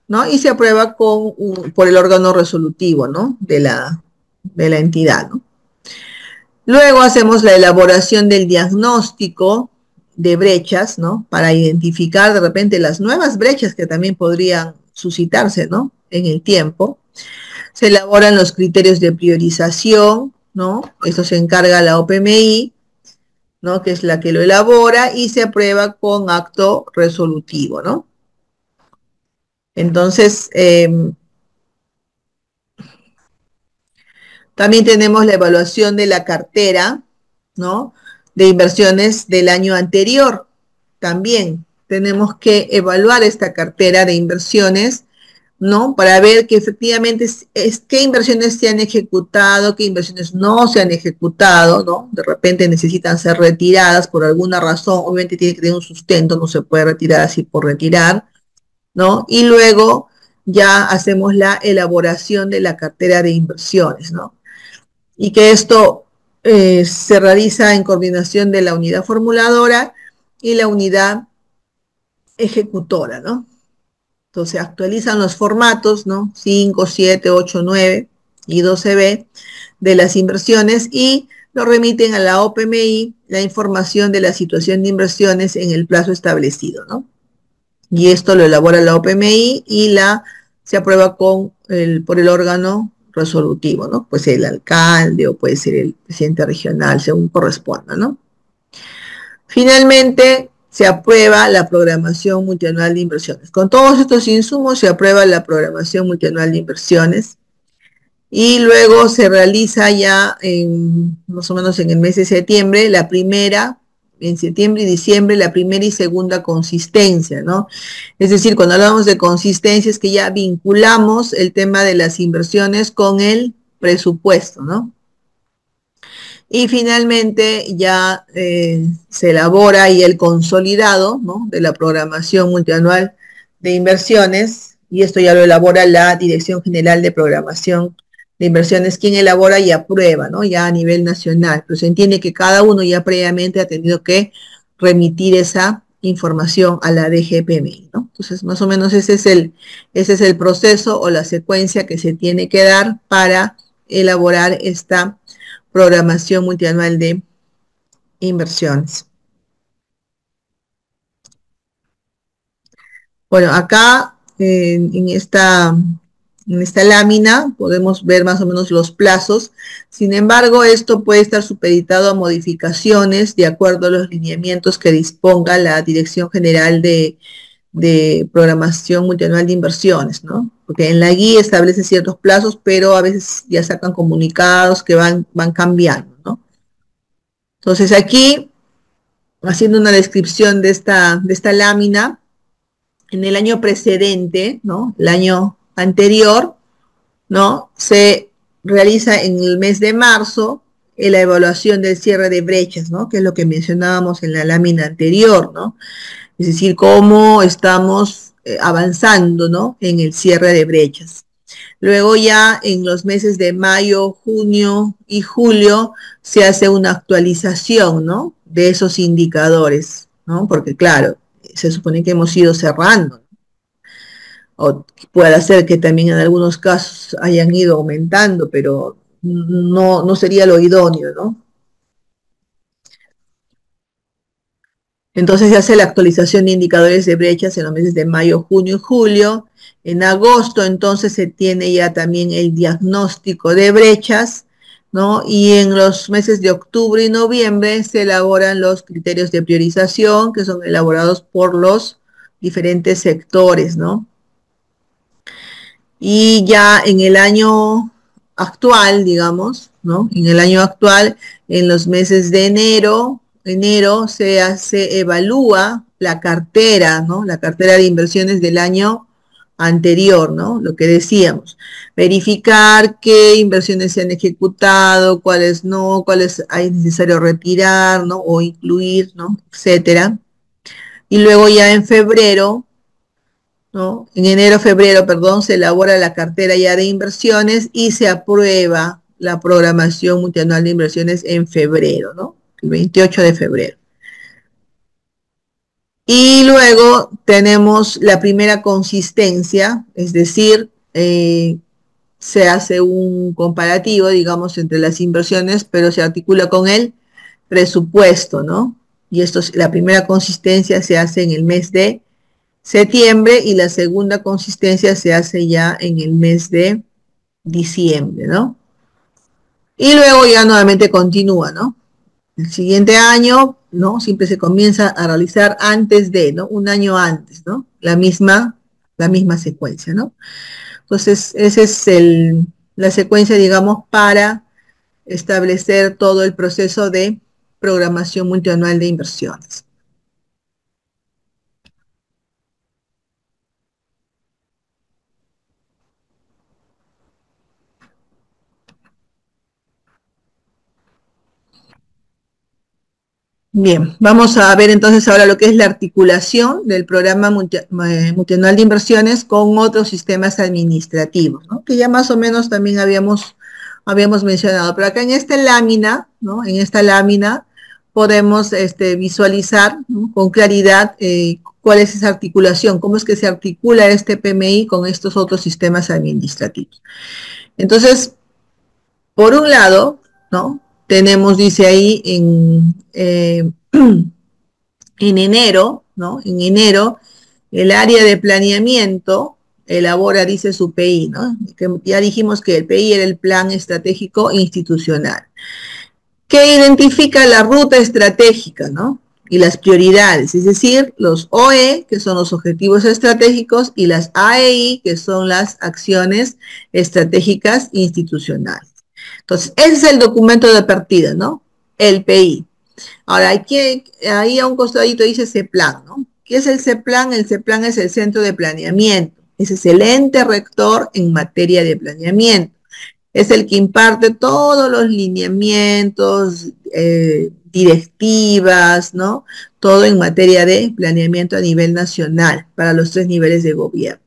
¿no? Y se aprueba por el órgano resolutivo, ¿no? De la entidad, ¿no? Luego hacemos la elaboración del diagnóstico de brechas, ¿no? Para identificar de repente las nuevas brechas que también podrían suscitarse, ¿no? En el tiempo. Se elaboran los criterios de priorización, ¿no? Esto se encarga la OPMI, ¿no? Que es la que lo elabora y se aprueba con acto resolutivo, ¿no? Entonces, también tenemos la evaluación de la cartera, ¿no? De inversiones del año anterior. También tenemos que evaluar esta cartera de inversiones, ¿no? Para ver que efectivamente qué inversiones se han ejecutado, qué inversiones no se han ejecutado, ¿no? De repente necesitan ser retiradas por alguna razón, obviamente tiene que tener un sustento, no se puede retirar así por retirar, ¿no? Y luego ya hacemos la elaboración de la cartera de inversiones, ¿no? Y que esto se realiza en coordinación de la unidad formuladora y la unidad ejecutora, ¿no? Entonces actualizan los formatos, ¿no? 5, 7, 8, 9 y 12B de las inversiones y lo remiten a la OPMI la información de la situación de inversiones en el plazo establecido, ¿no? Y esto lo elabora la OPMI y se aprueba por el órgano resolutivo, ¿no? Puede ser el alcalde o puede ser el presidente regional, según corresponda, ¿no? Finalmente, se aprueba la programación multianual de inversiones. Con todos estos insumos se aprueba la programación multianual de inversiones y luego se realiza ya más o menos en el mes de septiembre la primera, en septiembre y diciembre, la primera y segunda consistencia, ¿no? Es decir, cuando hablamos de consistencia es que ya vinculamos el tema de las inversiones con el presupuesto, ¿no? Y finalmente ya se elabora y el consolidado, ¿no? De la programación multianual de inversiones, y esto ya lo elabora la Dirección General de Programación de Inversiones, quien elabora y aprueba, ¿no? Ya a nivel nacional, pero se entiende que cada uno ya previamente ha tenido que remitir esa información a la DGPMI, ¿no? Entonces, más o menos ese es el proceso o la secuencia que se tiene que dar para elaborar esta programación multianual de inversiones. Bueno, acá en esta lámina podemos ver más o menos los plazos. Sin embargo, esto puede estar supeditado a modificaciones de acuerdo a los lineamientos que disponga la Dirección General de Programación Multianual de Inversiones, ¿no? Porque en la guía establece ciertos plazos, pero a veces ya sacan comunicados que van cambiando, ¿no? Entonces aquí, haciendo una descripción de esta lámina, en el año precedente, ¿no? El año anterior, ¿no? Se realiza en el mes de marzo la evaluación del cierre de brechas, ¿no? Que es lo que mencionábamos en la lámina anterior, ¿no? Es decir, cómo estamos avanzando, ¿no? En el cierre de brechas. Luego ya en los meses de mayo, junio y julio se hace una actualización, ¿no? De esos indicadores, ¿no? Porque claro, se supone que hemos ido cerrando, ¿no? O puede ser que también en algunos casos hayan ido aumentando, pero no sería lo idóneo, ¿no? Entonces se hace la actualización de indicadores de brechas en los meses de mayo, junio y julio. En agosto entonces se tiene ya también el diagnóstico de brechas, ¿no? Y en los meses de octubre y noviembre se elaboran los criterios de priorización que son elaborados por los diferentes sectores, ¿no? Y ya en el año actual, digamos, ¿no? En el año actual, en los meses de enero se evalúa la cartera, ¿no? La cartera de inversiones del año anterior, ¿no? Lo que decíamos, verificar qué inversiones se han ejecutado, cuáles no, cuáles hay necesario retirar, ¿no? O incluir, ¿no? Etcétera. Y luego ya en febrero, ¿no? En enero, febrero, perdón, se elabora la cartera ya de inversiones y se aprueba la programación multianual de inversiones en febrero, ¿no? El 28 de febrero. Y luego tenemos la primera consistencia, es decir, se hace un comparativo, digamos, entre las inversiones, pero se articula con el presupuesto, ¿no? Y esto es, la primera consistencia se hace en el mes de septiembre y la segunda consistencia se hace ya en el mes de diciembre, ¿no? Y luego ya nuevamente continúa, ¿no? El siguiente año, ¿no? Siempre se comienza a realizar antes de, ¿no? Un año antes, ¿no? La misma secuencia, ¿no? Entonces, esa es la secuencia, digamos, para establecer todo el proceso de programación multianual de inversiones. Bien, vamos a ver entonces ahora lo que es la articulación del programa multianual de inversiones con otros sistemas administrativos, ¿no? Que ya más o menos también habíamos mencionado. Pero acá en esta lámina, ¿no? En esta lámina podemos visualizar, ¿no? Con claridad cuál es esa articulación, cómo es que se articula este PMI con estos otros sistemas administrativos. Entonces, por un lado, ¿no? Tenemos, dice ahí, en enero, ¿no? En enero, el área de planeamiento elabora, dice su PI, ¿no? Que ya dijimos que el PI era el Plan Estratégico Institucional, que identifica la ruta estratégica, ¿no? Y las prioridades, es decir, los OE, que son los objetivos estratégicos, y las AEI, que son las acciones estratégicas institucionales. Entonces, ese es el documento de partida, ¿no? El PI. Ahora, ahí a un costadito dice CEPLAN, ¿no? ¿Qué es el CEPLAN? El CEPLAN es el centro de planeamiento. Ese es el ente rector en materia de planeamiento. Es el que imparte todos los lineamientos, directivas, ¿no? Todo en materia de planeamiento a nivel nacional para los 3 niveles de gobierno.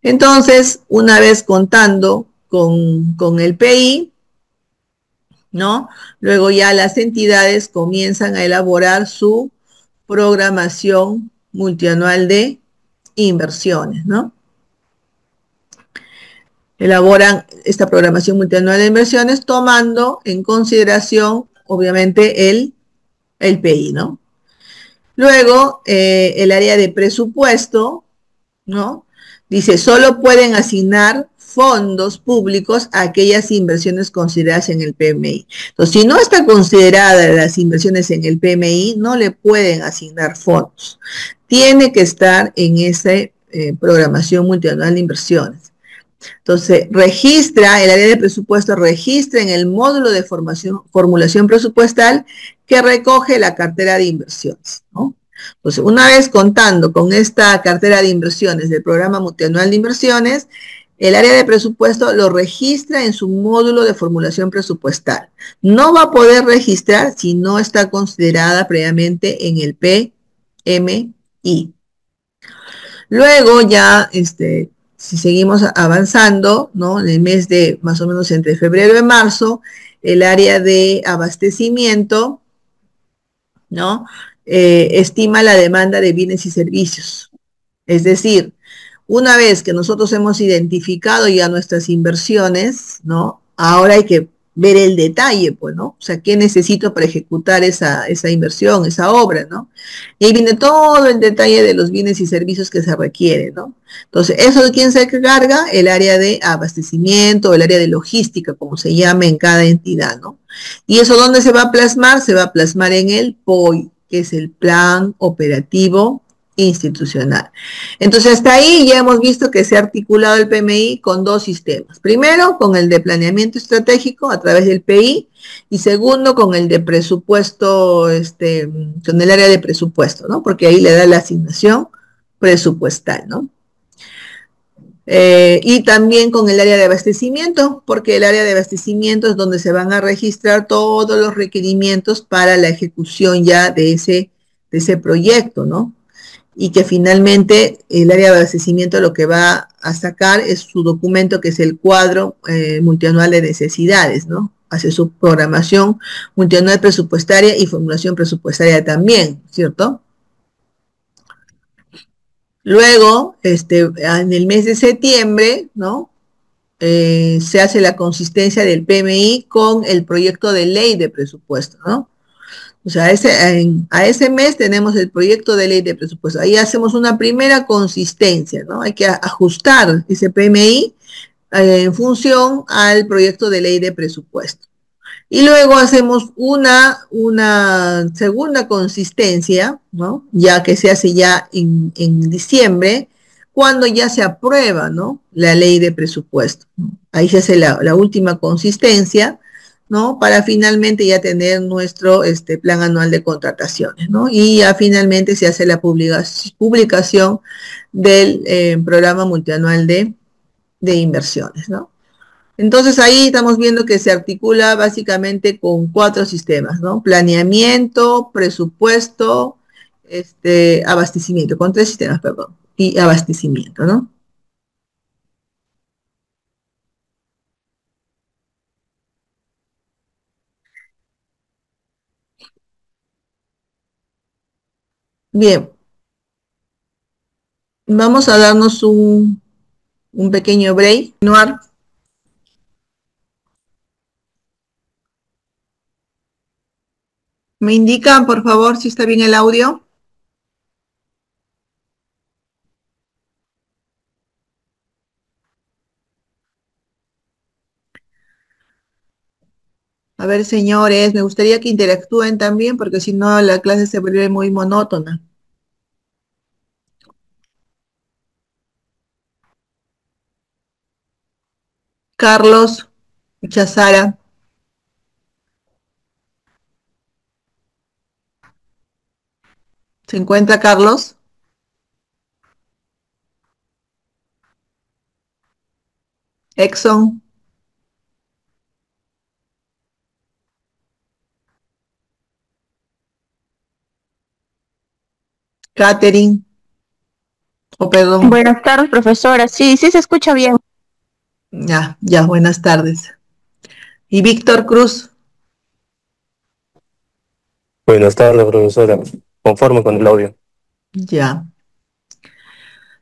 Entonces, una vez contando con el PI, ¿no? Luego ya las entidades comienzan a elaborar su programación multianual de inversiones, ¿no? Elaboran esta programación multianual de inversiones tomando en consideración, obviamente, el PI, ¿no? Luego, el área de presupuesto, ¿no? Dice, solo pueden asignar fondos públicos a aquellas inversiones consideradas en el PMI. Entonces, si no está considerada las inversiones en el PMI, no le pueden asignar fondos. Tiene que estar en esa programación multianual de inversiones. Entonces, registra, el área de presupuesto registra en el módulo de formulación presupuestal que recoge la cartera de inversiones, ¿no? Entonces, una vez contando con esta cartera de inversiones del programa multianual de inversiones, el área de presupuesto lo registra en su módulo de formulación presupuestal. No va a poder registrar si no está considerada previamente en el PMI. Luego ya, si seguimos avanzando, ¿no? En el mes de más o menos entre febrero y marzo, el área de abastecimiento, ¿no? Estima la demanda de bienes y servicios. Es decir, una vez que nosotros hemos identificado ya nuestras inversiones, ¿no? Ahora hay que ver el detalle, pues, ¿no? O sea, ¿qué necesito para ejecutar esa inversión, esa obra, ¿no? Y ahí viene todo el detalle de los bienes y servicios que se requieren, ¿no? Entonces, ¿eso de quién se encarga? El área de abastecimiento, el área de logística, como se llama en cada entidad, ¿no? ¿Y eso dónde se va a plasmar? Se va a plasmar en el POI, que es el Plan Operativo institucional. Entonces, hasta ahí ya hemos visto que se ha articulado el PMI con dos sistemas. Primero, con el de planeamiento estratégico a través del PI y segundo, con el de presupuesto, con el área de presupuesto, ¿no? Porque ahí le da la asignación presupuestal, ¿no? Y también con el área de abastecimiento, porque el área de abastecimiento es donde se van a registrar todos los requerimientos para la ejecución ya de ese proyecto, ¿no? Y que finalmente el área de abastecimiento lo que va a sacar es su documento que es el cuadro multianual de necesidades, ¿no? Hace su programación multianual presupuestaria y formulación presupuestaria también, ¿cierto? Luego, en el mes de septiembre, ¿no? Se hace la consistencia del PMI con el proyecto de ley de presupuesto, ¿no? O sea, a ese mes tenemos el proyecto de ley de presupuesto. Ahí hacemos una primera consistencia, ¿no? Hay que ajustar ese PMI en función al proyecto de ley de presupuesto. Y luego hacemos una segunda consistencia, ¿no? Ya que se hace ya en diciembre, cuando ya se aprueba, ¿no? La ley de presupuesto. Ahí se hace la última consistencia, ¿no? Para finalmente ya tener nuestro plan anual de contrataciones, ¿no? Y ya finalmente se hace la publicación del programa multianual de inversiones, ¿no? Entonces ahí estamos viendo que se articula básicamente con cuatro sistemas, ¿no? Planeamiento, presupuesto, abastecimiento, con tres sistemas, perdón, y abastecimiento, ¿no? Bien, vamos a darnos un pequeño break. Continuar. ¿Me indican, por favor, si está bien el audio? A ver, señores, me gustaría que interactúen también, porque si no la clase se vuelve muy monótona. Carlos, Chazara, ¿se encuentra Carlos? Exxon, Catherine, o perdón, Buenas tardes, profesora. Sí, sí se escucha bien. ya, buenas tardes. Y Víctor Cruz, Buenas tardes, profesora. Conforme con el audio. ya.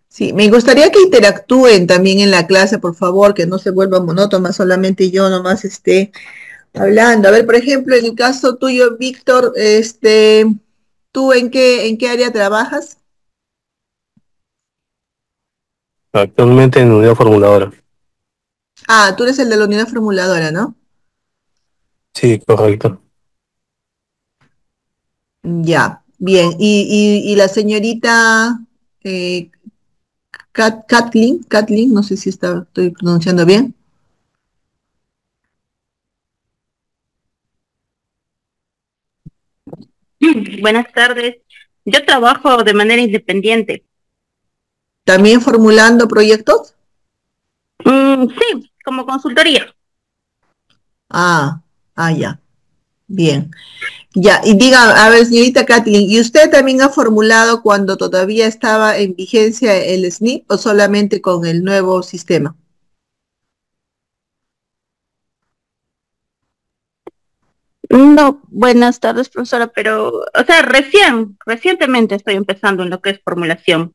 Sí, me gustaría que interactúen también en la clase, por favor, que no se vuelva monótona, solamente yo nomás esté hablando. A ver, por ejemplo, en el caso tuyo, Víctor, ¿tú en qué área trabajas? Actualmente en unidad formuladora. Ah, tú eres el de la unidad formuladora, ¿no? Sí, correcto. Ya, bien. Y la señorita eh, Kathleen, no sé si estoy pronunciando bien. Buenas tardes. Yo trabajo de manera independiente. ¿También formulando proyectos? Sí, como consultoría. Ah, ya, bien. Ya, y diga, a ver, señorita Kathleen, ¿y usted también ha formulado cuando todavía estaba en vigencia el SNP o solamente con el nuevo sistema? No, buenas tardes, profesora, pero, o sea, recientemente estoy empezando en lo que es formulación.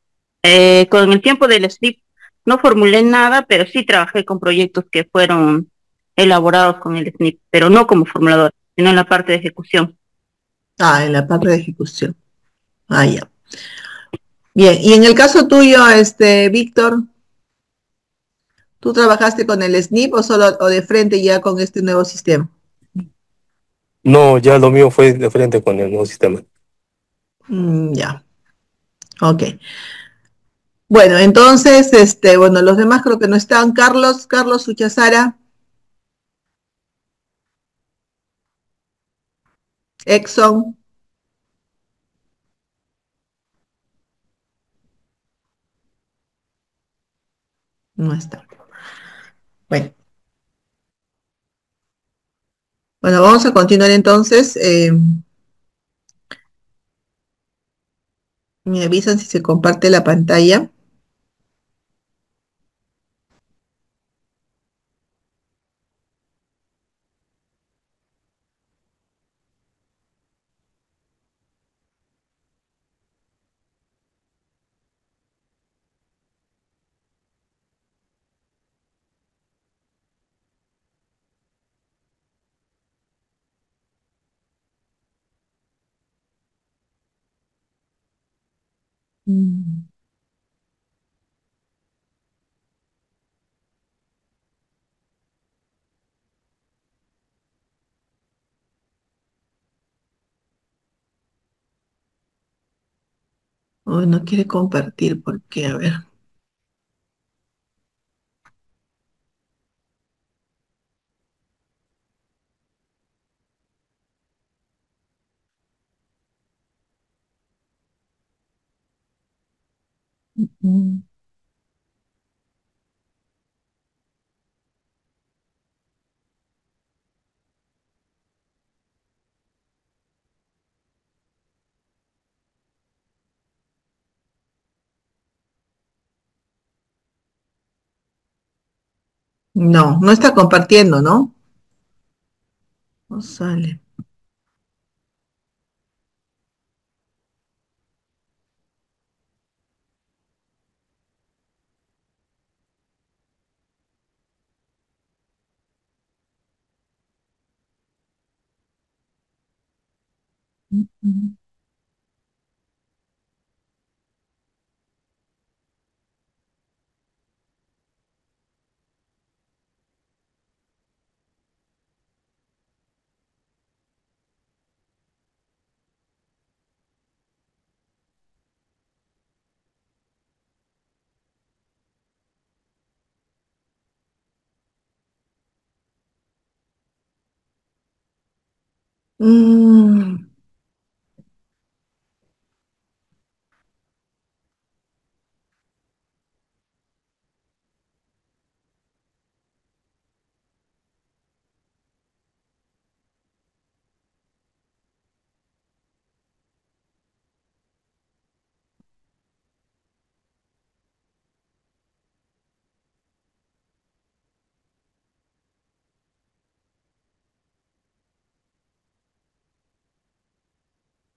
Con el tiempo del SLIP no formulé nada, pero sí trabajé con proyectos que fueron elaborados con el SNIP, pero no como formulador, sino en la parte de ejecución. Ah, en la parte de ejecución. Ah, ya. Bien, y en el caso tuyo, Víctor, ¿tú trabajaste con el SNP o solo o de frente ya con este nuevo sistema? No, ya lo mío fue de frente con el nuevo sistema. Ya. Ok. Bueno, entonces, bueno, los demás creo que no están. Carlos Uchazara, Exxon, no está. Bueno, bueno, vamos a continuar entonces. Me avisan si se comparte la pantalla. Mm, oh, no quiere compartir, ¿por qué? A ver. Mm, no, no está compartiendo, ¿no? No sale. Mm, mm,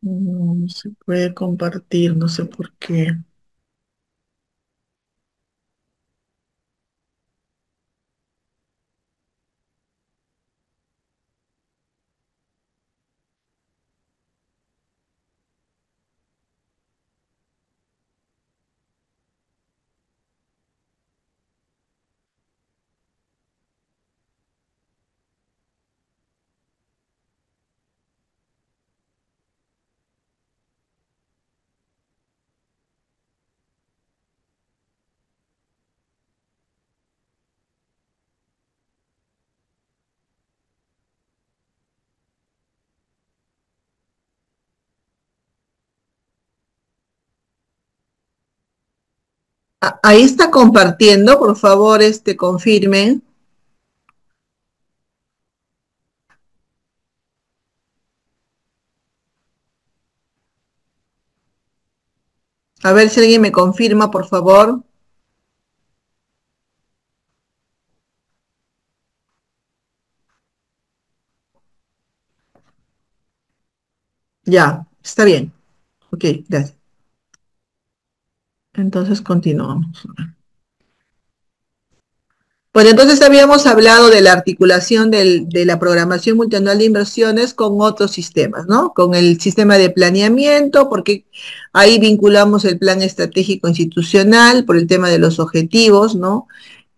no se puede compartir, no sé por qué. Ahí está compartiendo, por favor, confirmen. A ver si alguien me confirma, por favor. Ya, está bien. Ok, gracias. Entonces continuamos. Bueno, entonces habíamos hablado de la articulación de la programación multianual de inversiones con otros sistemas, ¿no? Con el sistema de planeamiento, porque ahí vinculamos el plan estratégico institucional por el tema de los objetivos, ¿no?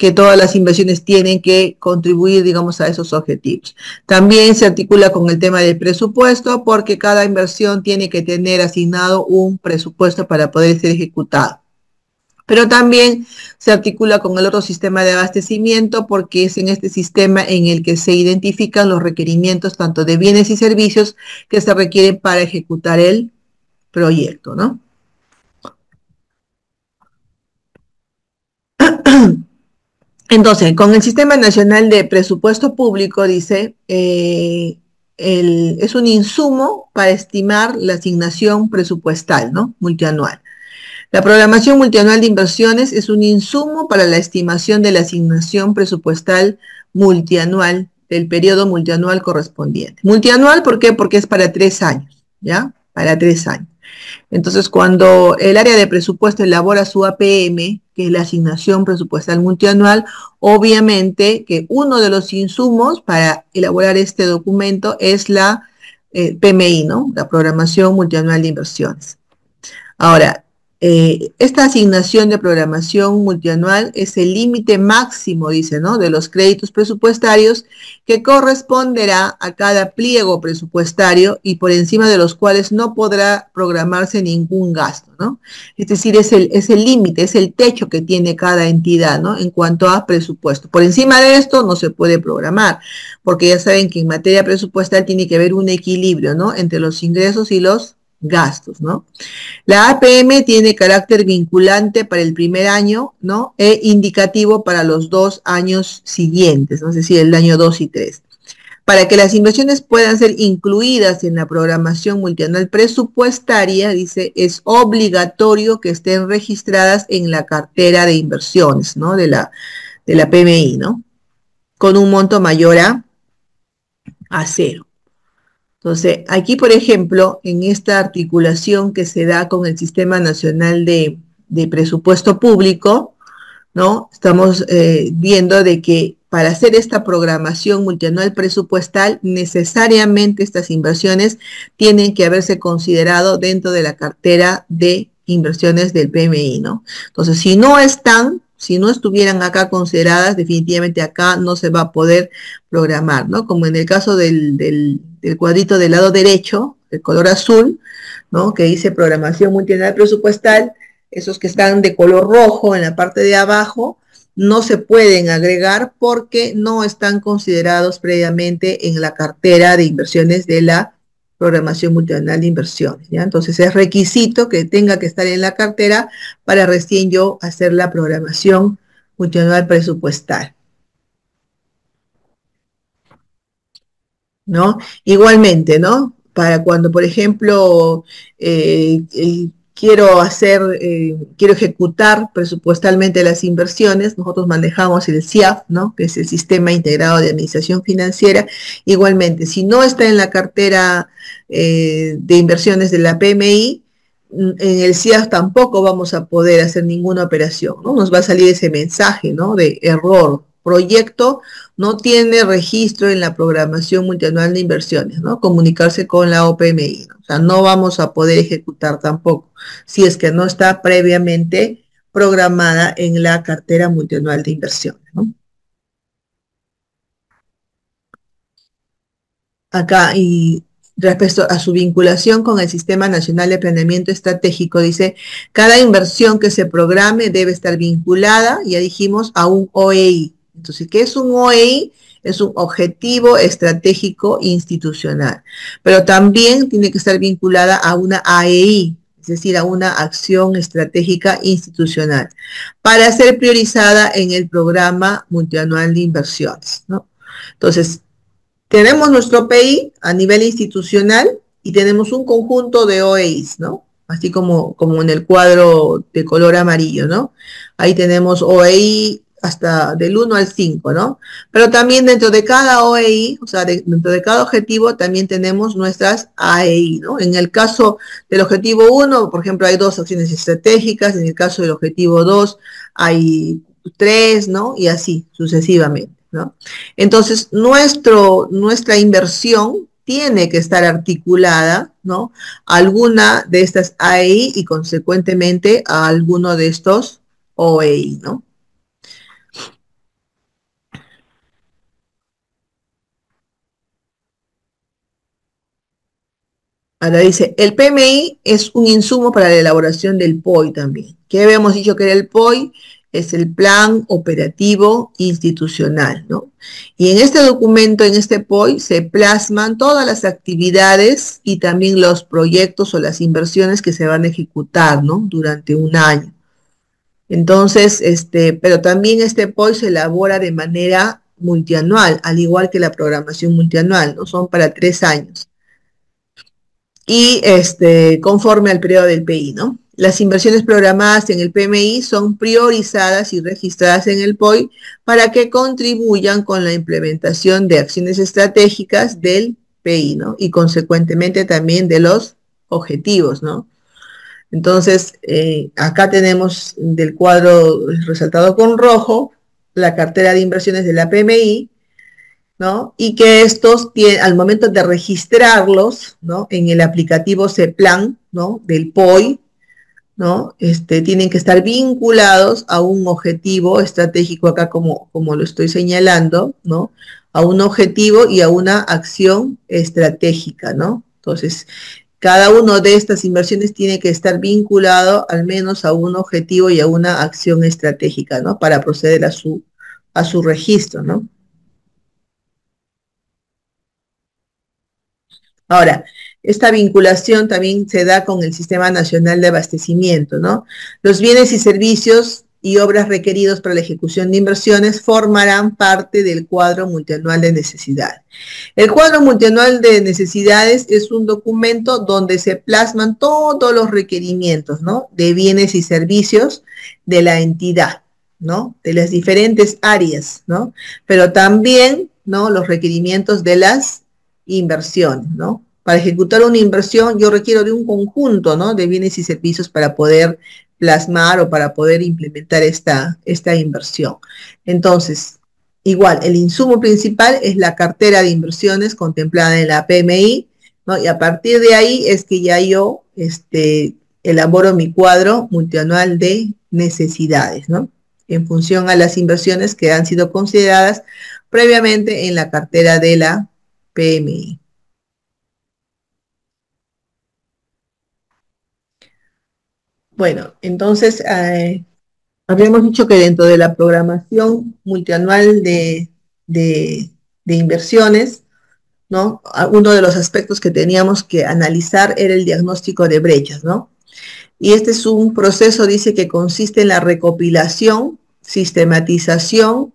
que todas las inversiones tienen que contribuir, digamos, a esos objetivos. También se articula con el tema del presupuesto, porque cada inversión tiene que tener asignado un presupuesto para poder ser ejecutado. Pero también se articula con el otro sistema de abastecimiento, porque es en este sistema en el que se identifican los requerimientos tanto de bienes y servicios que se requieren para ejecutar el proyecto, ¿no? Entonces, con el Sistema Nacional de Presupuesto Público, dice, es un insumo para estimar la asignación presupuestal, ¿no? Multianual. La programación multianual de inversiones es un insumo para la estimación de la asignación presupuestal multianual del periodo multianual correspondiente. Multianual, ¿por qué? Porque es para 3 años, ¿ya? Para 3 años. Entonces, cuando el área de presupuesto elabora su APM, que es la asignación presupuestal multianual, obviamente que uno de los insumos para elaborar este documento es la PMI, ¿no? La Programación Multianual de Inversiones. Ahora, esta asignación de programación multianual es el límite máximo, dice, ¿no?, de los créditos presupuestarios que corresponderá a cada pliego presupuestario y por encima de los cuales no podrá programarse ningún gasto, ¿no? Es decir, es el límite, es el techo que tiene cada entidad, ¿no?, en cuanto a presupuesto. Por encima de esto no se puede programar, porque ya saben que en materia presupuestal tiene que haber un equilibrio, ¿no?, entre los ingresos y los gastos, ¿no? La APM tiene carácter vinculante para el primer año, ¿no?, e indicativo para los 2 años siguientes, ¿no?, es decir, el año 2 y 3. Para que las inversiones puedan ser incluidas en la programación multianual presupuestaria, dice, es obligatorio que estén registradas en la cartera de inversiones, ¿no?, de la PMI, ¿no?, con un monto mayor a 0. Entonces, aquí, por ejemplo, en esta articulación que se da con el Sistema Nacional de Presupuesto Público, ¿no?, estamos viendo de que para hacer esta programación multianual presupuestal, necesariamente estas inversiones tienen que haberse considerado dentro de la cartera de inversiones del PMI, ¿no? Entonces, si no estuvieran acá consideradas, definitivamente acá no se va a poder programar, ¿no? Como en el caso del cuadrito del lado derecho, el color azul, ¿no?, que dice programación multianual presupuestal, esos que están de color rojo en la parte de abajo, no se pueden agregar porque no están considerados previamente en la cartera de inversiones de la programación multianual de inversiones, ¿ya? Entonces es requisito que tenga que estar en la cartera para recién yo hacer la programación multianual presupuestal, ¿no? Igualmente, ¿no?, para cuando, por ejemplo, quiero ejecutar presupuestalmente las inversiones, nosotros manejamos el SIAF, ¿no?, que es el Sistema Integrado de Administración Financiera. Igualmente, si no está en la cartera de inversiones de la PMI, en el SIAF tampoco vamos a poder hacer ninguna operación, ¿no? Nos va a salir ese mensaje, ¿no?, de error. Proyecto no tiene registro en la programación multianual de inversiones, ¿no? Comunicarse con la OPMI, ¿no? O sea, no vamos a poder ejecutar tampoco, si es que no está previamente programada en la cartera multianual de inversiones, ¿no? Acá, y respecto a su vinculación con el Sistema Nacional de Planeamiento Estratégico, dice, cada inversión que se programe debe estar vinculada, ya dijimos, a un OEI. Entonces, ¿qué es un OEI? Es un objetivo estratégico institucional, pero también tiene que estar vinculada a una AEI, es decir, a una acción estratégica institucional, para ser priorizada en el programa multianual de inversiones, ¿no? Entonces, tenemos nuestro PI a nivel institucional y tenemos un conjunto de OEIs, ¿no? Así como en el cuadro de color amarillo, ¿no? Ahí tenemos OEI hasta del 1 al 5, ¿no? Pero también dentro de cada OEI, o sea, dentro de cada objetivo, también tenemos nuestras AEI, ¿no? En el caso del objetivo 1, por ejemplo, hay 2 acciones estratégicas, en el caso del objetivo 2 hay 3, ¿no? Y así sucesivamente, ¿no? Entonces, nuestra inversión tiene que estar articulada, ¿no?, a alguna de estas AEI y consecuentemente a alguno de estos OEI, ¿no? Ahora dice, el PMI es un insumo para la elaboración del POI también. ¿Qué habíamos dicho que era el POI? Es el Plan Operativo Institucional, ¿no? Y en este documento, en este POI, se plasman todas las actividades y también los proyectos o las inversiones que se van a ejecutar, ¿no? Durante un año. Entonces, pero también este POI se elabora de manera multianual, al igual que la programación multianual, ¿no? Son para 3 años. Y conforme al periodo del PI, ¿no? Las inversiones programadas en el PMI son priorizadas y registradas en el POI para que contribuyan con la implementación de acciones estratégicas del PI, ¿no? Y consecuentemente también de los objetivos, ¿no? Entonces, acá tenemos del cuadro resaltado con rojo la cartera de inversiones de la PMI, ¿no? Y que estos, al momento de registrarlos, ¿no? En el aplicativo CEPLAN, ¿no? Del POI, ¿no? Tienen que estar vinculados a un objetivo estratégico, acá como lo estoy señalando, ¿no? A un objetivo y a una acción estratégica, ¿no? Entonces, cada una de estas inversiones tiene que estar vinculado al menos a un objetivo y a una acción estratégica, ¿no? Para proceder a su registro, ¿no? Ahora, esta vinculación también se da con el Sistema Nacional de Abastecimiento, ¿no? Los bienes y servicios y obras requeridos para la ejecución de inversiones formarán parte del cuadro multianual de necesidades. El cuadro multianual de necesidades es un documento donde se plasman todos los requerimientos, ¿no? De bienes y servicios de la entidad, ¿no? De las diferentes áreas, ¿no? Pero también, ¿no? Los requerimientos de las inversiones, ¿no? Para ejecutar una inversión yo requiero de un conjunto, ¿no? De bienes y servicios para poder plasmar o para poder implementar esta inversión. Entonces, igual, el insumo principal es la cartera de inversiones contemplada en la PMI, ¿no? Y a partir de ahí es que ya yo elaboro mi cuadro multianual de necesidades, ¿no? En función a las inversiones que han sido consideradas previamente en la cartera de la PMI. Bueno, entonces habíamos dicho que dentro de la programación multianual de inversiones, ¿no? Uno de los aspectos que teníamos que analizar era el diagnóstico de brechas, ¿no? Y este es un proceso, dice, que consiste en la recopilación, sistematización,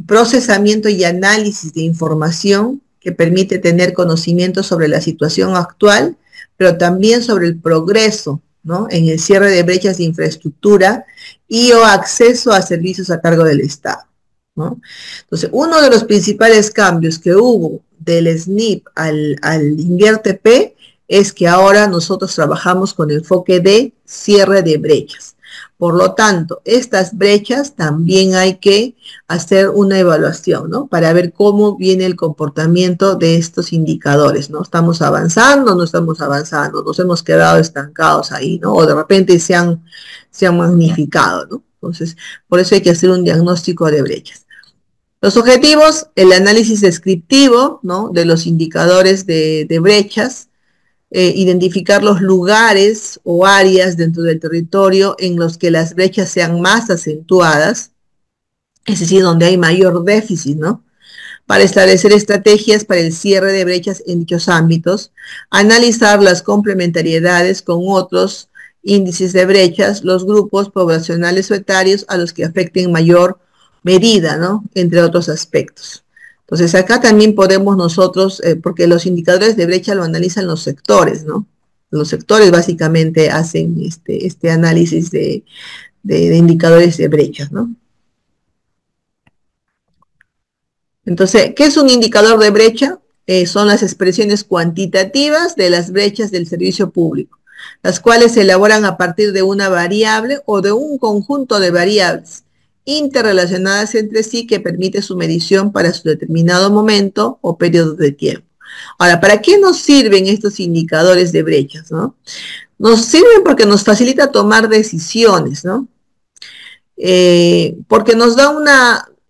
procesamiento y análisis de información que permite tener conocimiento sobre la situación actual, pero también sobre el progreso, ¿no? En el cierre de brechas de infraestructura y o acceso a servicios a cargo del Estado, ¿no? Entonces, uno de los principales cambios que hubo del SNIP al INVIERTE-P es que ahora nosotros trabajamos con enfoque de cierre de brechas. Por lo tanto, estas brechas también hay que hacer una evaluación, ¿no? Para ver cómo viene el comportamiento de estos indicadores, ¿no? ¿Estamos avanzando? ¿No estamos avanzando? ¿Nos hemos quedado estancados ahí, ¿no? O de repente se han magnificado, ¿no? Entonces, por eso hay que hacer un diagnóstico de brechas. Los objetivos, el análisis descriptivo, ¿no? De los indicadores de brechas, identificar los lugares o áreas dentro del territorio en los que las brechas sean más acentuadas, es decir, donde hay mayor déficit, ¿no? Para establecer estrategias para el cierre de brechas en dichos ámbitos, analizar las complementariedades con otros índices de brechas, los grupos poblacionales o etarios a los que afecten mayor medida, ¿no? Entre otros aspectos. Entonces, acá también podemos nosotros, porque los indicadores de brecha lo analizan los sectores, ¿no? Los sectores básicamente hacen este análisis de indicadores de brechas, ¿no? Entonces, ¿qué es un indicador de brecha? Son las expresiones cuantitativas de las brechas del servicio público, las cuales se elaboran a partir de una variable o de un conjunto de variables interrelacionadas entre sí que permite su medición para su determinado momento o periodo de tiempo. Ahora, ¿para qué nos sirven estos indicadores de brechas, no? Nos sirven porque nos facilita tomar decisiones, ¿no? Porque nos da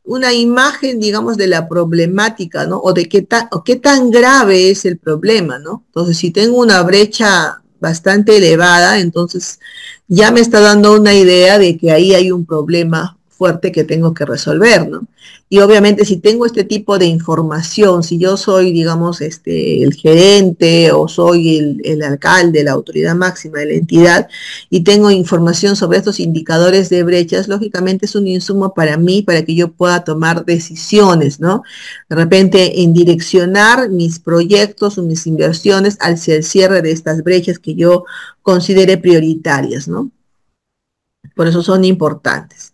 una imagen, digamos, de la problemática, ¿no? O de qué tan grave es el problema, ¿no? Entonces, si tengo una brecha bastante elevada, entonces ya me está dando una idea de que ahí hay un problema fuerte que tengo que resolver, ¿no? Y obviamente si tengo este tipo de información, si yo soy, digamos, el gerente o soy el alcalde, la autoridad máxima de la entidad, y tengo información sobre estos indicadores de brechas, lógicamente es un insumo para mí, para que yo pueda tomar decisiones, ¿no? De repente, en direccionar mis proyectos o mis inversiones hacia el cierre de estas brechas que yo considere prioritarias, ¿no? Por eso son importantes.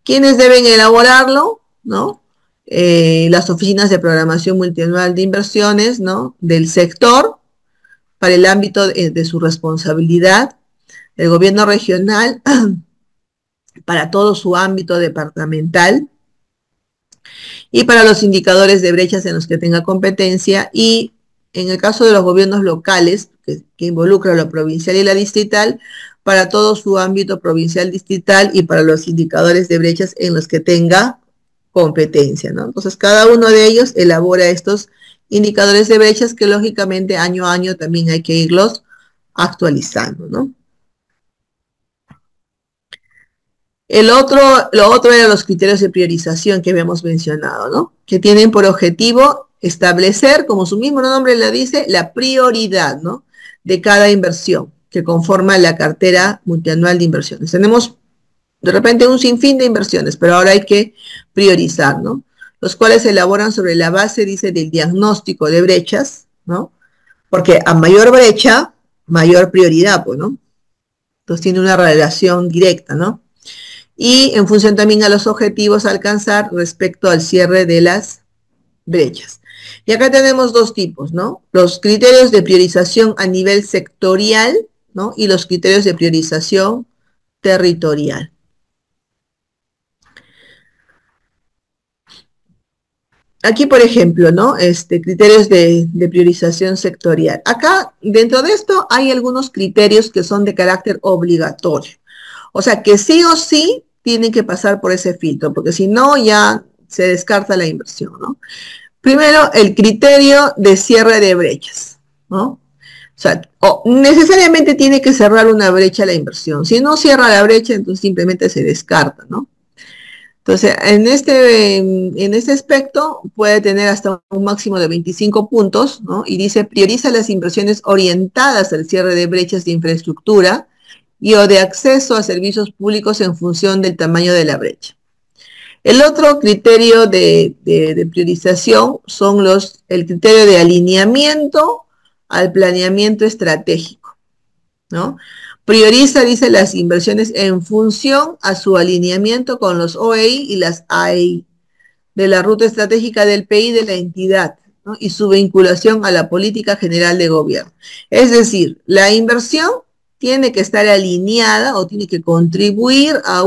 ¿Quiénes deben elaborarlo? ¿No? Las oficinas de programación multianual de inversiones, ¿no? Del sector, para el ámbito de su responsabilidad, el gobierno regional, para todo su ámbito departamental, y para los indicadores de brechas en los que tenga competencia, y en el caso de los gobiernos locales, que involucra lo provincial y la distrital, para todo su ámbito provincial, distrital, y para los indicadores de brechas en los que tenga competencia, ¿no? Entonces, cada uno de ellos elabora estos indicadores de brechas que lógicamente año a año también hay que irlos actualizando, ¿no? Lo otro eran los criterios de priorización que habíamos mencionado, ¿no? Que tienen por objetivo establecer, como su mismo nombre le dice, la prioridad, ¿no? De cada inversión que conforma la cartera multianual de inversiones. Tenemos de repente un sinfín de inversiones, pero ahora hay que priorizar, ¿no? Los cuales se elaboran sobre la base, dice, del diagnóstico de brechas, ¿no? Porque a mayor brecha, mayor prioridad, pues, ¿no? Entonces tiene una relación directa, ¿no? Y en función también a los objetivos a alcanzar respecto al cierre de las brechas. Y acá tenemos dos tipos, ¿no? Los criterios de priorización a nivel sectorial, ¿no? Y los criterios de priorización territorial. Aquí, por ejemplo, ¿no? Criterios de priorización sectorial. Acá, dentro de esto, hay algunos criterios que son de carácter obligatorio. O sea, que sí o sí tienen que pasar por ese filtro, porque si no, ya se descarta la inversión, ¿no? Primero, el criterio de cierre de brechas, ¿no? O sea, necesariamente tiene que cerrar una brecha la inversión. Si no cierra la brecha, entonces simplemente se descarta, ¿no? Entonces, en este aspecto puede tener hasta un máximo de 25 puntos, ¿no? Y dice, prioriza las inversiones orientadas al cierre de brechas de infraestructura y o de acceso a servicios públicos en función del tamaño de la brecha. El otro criterio de priorización son el criterio de alineamiento al planeamiento estratégico, ¿no? Prioriza, dice, las inversiones en función a su alineamiento con los OEI y las AEI de la ruta estratégica del PI de la entidad, ¿no? Y su vinculación a la política general de gobierno. Es decir, la inversión tiene que estar alineada o tiene que contribuir a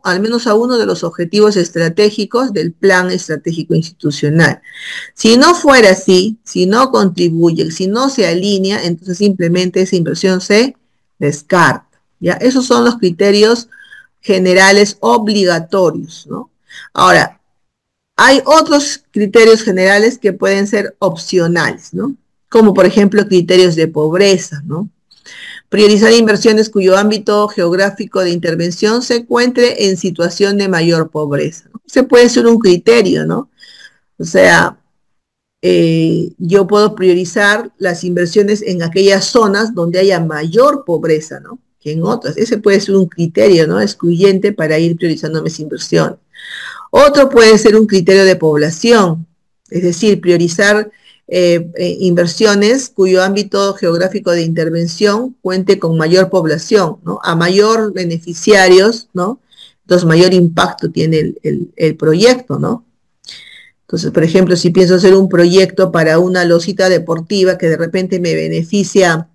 al menos a uno de los objetivos estratégicos del plan estratégico institucional. Si no fuera así, si no contribuye, si no se alinea, entonces simplemente esa inversión se descarta, ¿ya? Esos son los criterios generales obligatorios, ¿no? Ahora, hay otros criterios generales que pueden ser opcionales, ¿no? Como por ejemplo criterios de pobreza, ¿no? Priorizar inversiones cuyo ámbito geográfico de intervención se encuentre en situación de mayor pobreza, ¿no? Ese puede ser un criterio, ¿no? O sea, yo puedo priorizar las inversiones en aquellas zonas donde haya mayor pobreza, ¿no? Que en otras. Ese puede ser un criterio, ¿no? Excluyente para ir priorizando mis inversiones. Otro puede ser un criterio de población, es decir, priorizar inversiones cuyo ámbito geográfico de intervención cuente con mayor población, ¿no? A mayor beneficiarios, ¿no? Entonces mayor impacto tiene el proyecto, ¿no? Entonces, por ejemplo, si pienso hacer un proyecto para una losita deportiva que de repente me beneficia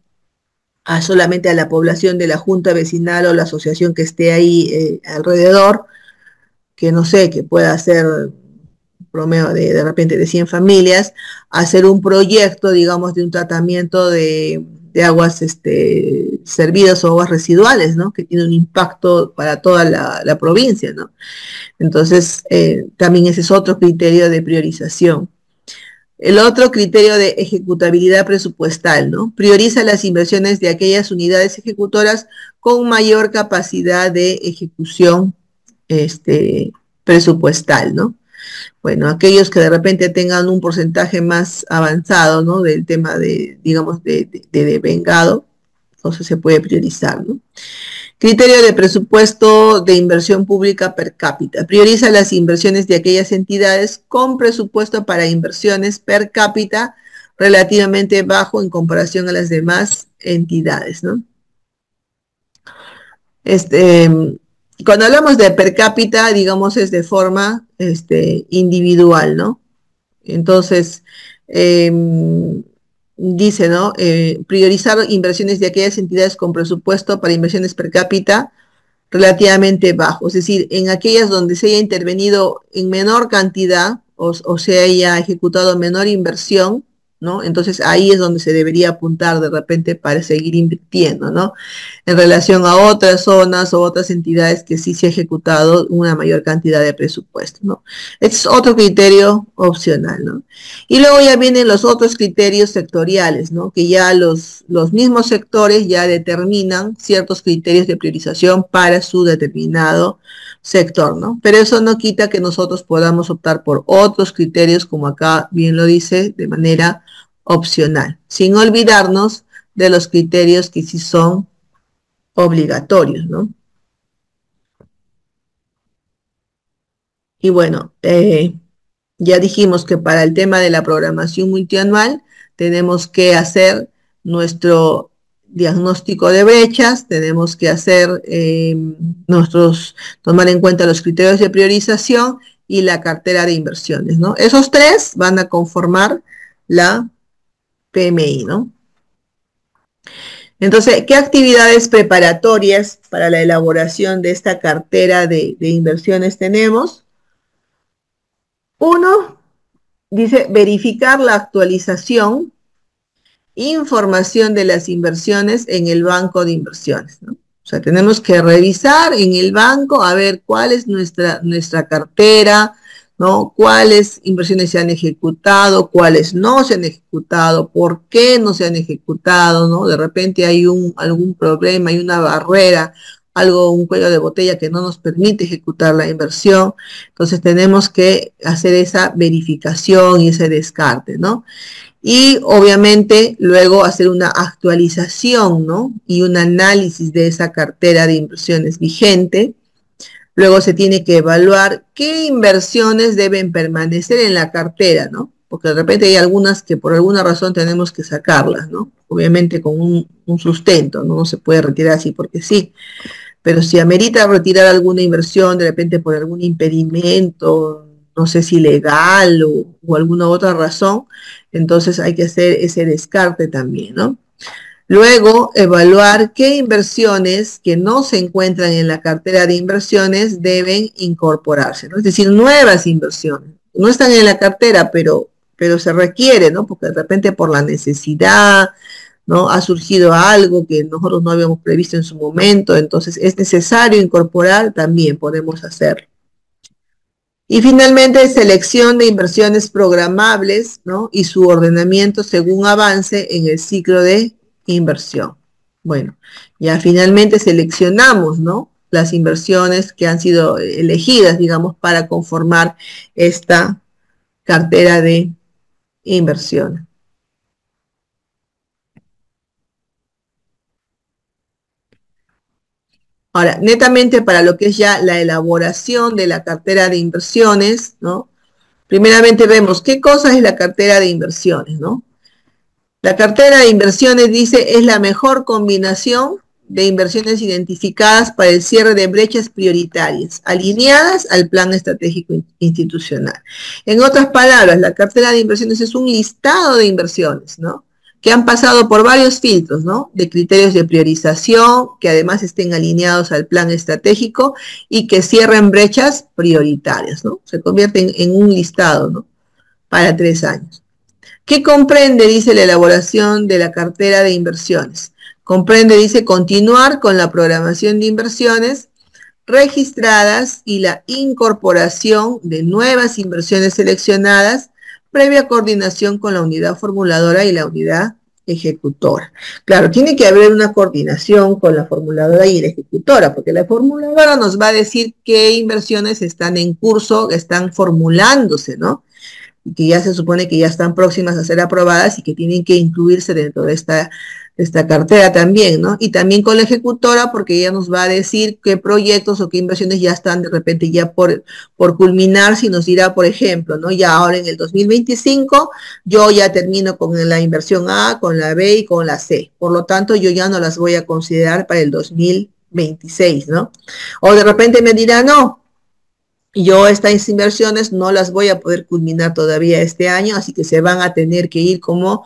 solamente a la población de la junta vecinal o la asociación que esté ahí alrededor, que no sé, que pueda ser promedio de repente de 100 familias, hacer un proyecto, digamos, de un tratamiento de aguas servidas o aguas residuales, ¿no? Que tiene un impacto para toda la provincia, ¿no? Entonces, también ese es otro criterio de priorización. El otro criterio de ejecutabilidad presupuestal, ¿no? Prioriza las inversiones de aquellas unidades ejecutoras con mayor capacidad de ejecución presupuestal, ¿no? Bueno, aquellos que de repente tengan un porcentaje más avanzado, ¿no? Del tema de, digamos, de vengado, entonces se puede priorizar, ¿no? Criterio de presupuesto de inversión pública per cápita. Prioriza las inversiones de aquellas entidades con presupuesto para inversiones per cápita relativamente bajo en comparación a las demás entidades, ¿no? Cuando hablamos de per cápita, digamos, es de forma individual, ¿no? Entonces, dice, ¿no? Priorizar inversiones de aquellas entidades con presupuesto para inversiones per cápita relativamente bajo, es decir, en aquellas donde se haya intervenido en menor cantidad o se haya ejecutado menor inversión, ¿no? Entonces ahí es donde se debería apuntar de repente para seguir invirtiendo, ¿no? En relación a otras zonas o otras entidades que sí se ha ejecutado una mayor cantidad de presupuesto, ¿no? Este es otro criterio opcional, ¿no? Y luego ya vienen los otros criterios sectoriales, ¿no? Que ya los mismos sectores ya determinan ciertos criterios de priorización para su determinado sector, ¿no? Pero eso no quita que nosotros podamos optar por otros criterios, como acá bien lo dice, de manera opcional, sin olvidarnos de los criterios que sí son obligatorios, ¿no? Y bueno, ya dijimos que para el tema de la programación multianual tenemos que hacer nuestro diagnóstico de brechas, tenemos que hacer tomar en cuenta los criterios de priorización y la cartera de inversiones, ¿no? Esos tres van a conformar la PMI, ¿no? Entonces, ¿qué actividades preparatorias para la elaboración de esta cartera de inversiones tenemos? Uno, dice verificar la actualización, información de las inversiones en el banco de inversiones, ¿no? O sea, tenemos que revisar en el banco a ver cuál es nuestra cartera, ¿no? Cuáles inversiones se han ejecutado, cuáles no se han ejecutado, por qué no se han ejecutado, ¿no? De repente hay algún problema, hay una barrera, un cuello de botella que no nos permite ejecutar la inversión. Entonces tenemos que hacer esa verificación y ese descarte, ¿no? Y obviamente luego hacer una actualización, ¿no? Y un análisis de esa cartera de inversiones vigente. Luego se tiene que evaluar qué inversiones deben permanecer en la cartera, ¿no? Porque de repente hay algunas que por alguna razón tenemos que sacarlas, ¿no? Obviamente con un sustento, ¿no? No se puede retirar así porque sí. Pero si amerita retirar alguna inversión, de repente por algún impedimento, no sé si legal o alguna otra razón, entonces hay que hacer ese descarte también, ¿no? Luego, evaluar qué inversiones que no se encuentran en la cartera de inversiones deben incorporarse, ¿no? Es decir, nuevas inversiones. No están en la cartera, pero se requiere, ¿no? Porque de repente por la necesidad, ¿no? Ha surgido algo que nosotros no habíamos previsto en su momento, entonces es necesario incorporar, también podemos hacerlo. Y finalmente, selección de inversiones programables, ¿no? Y su ordenamiento según avance en el ciclo de inversión. Bueno, ya finalmente seleccionamos, ¿no? Las inversiones que han sido elegidas, digamos, para conformar esta cartera de inversión. Ahora, netamente para lo que es ya la elaboración de la cartera de inversiones, ¿no? Primeramente vemos qué cosa es la cartera de inversiones, ¿no? La cartera de inversiones, dice, es la mejor combinación de inversiones identificadas para el cierre de brechas prioritarias, alineadas al plan estratégico institucional. En otras palabras, la cartera de inversiones es un listado de inversiones, ¿no? Que han pasado por varios filtros, ¿no? De criterios de priorización, que además estén alineados al plan estratégico y que cierren brechas prioritarias, ¿no? Se convierten en un listado, ¿no? Para 3 años. ¿Qué comprende, dice, la elaboración de la cartera de inversiones? Comprende, dice, continuar con la programación de inversiones registradas y la incorporación de nuevas inversiones seleccionadas previa coordinación con la unidad formuladora y la unidad ejecutora. Claro, tiene que haber una coordinación con la formuladora y la ejecutora, porque la formuladora nos va a decir qué inversiones están en curso, están formulándose, ¿no? Y que ya se supone que ya están próximas a ser aprobadas y que tienen que incluirse dentro de esta cartera también, ¿no? Y también con la ejecutora, porque ella nos va a decir qué proyectos o qué inversiones ya están de repente ya por culminar, si nos dirá, por ejemplo, ¿no? Ya ahora en el 2025, yo ya termino con la inversión A, con la B y con la C. Por lo tanto, yo ya no las voy a considerar para el 2026, ¿no? O de repente me dirá, no, yo estas inversiones no las voy a poder culminar todavía este año, así que se van a tener que ir como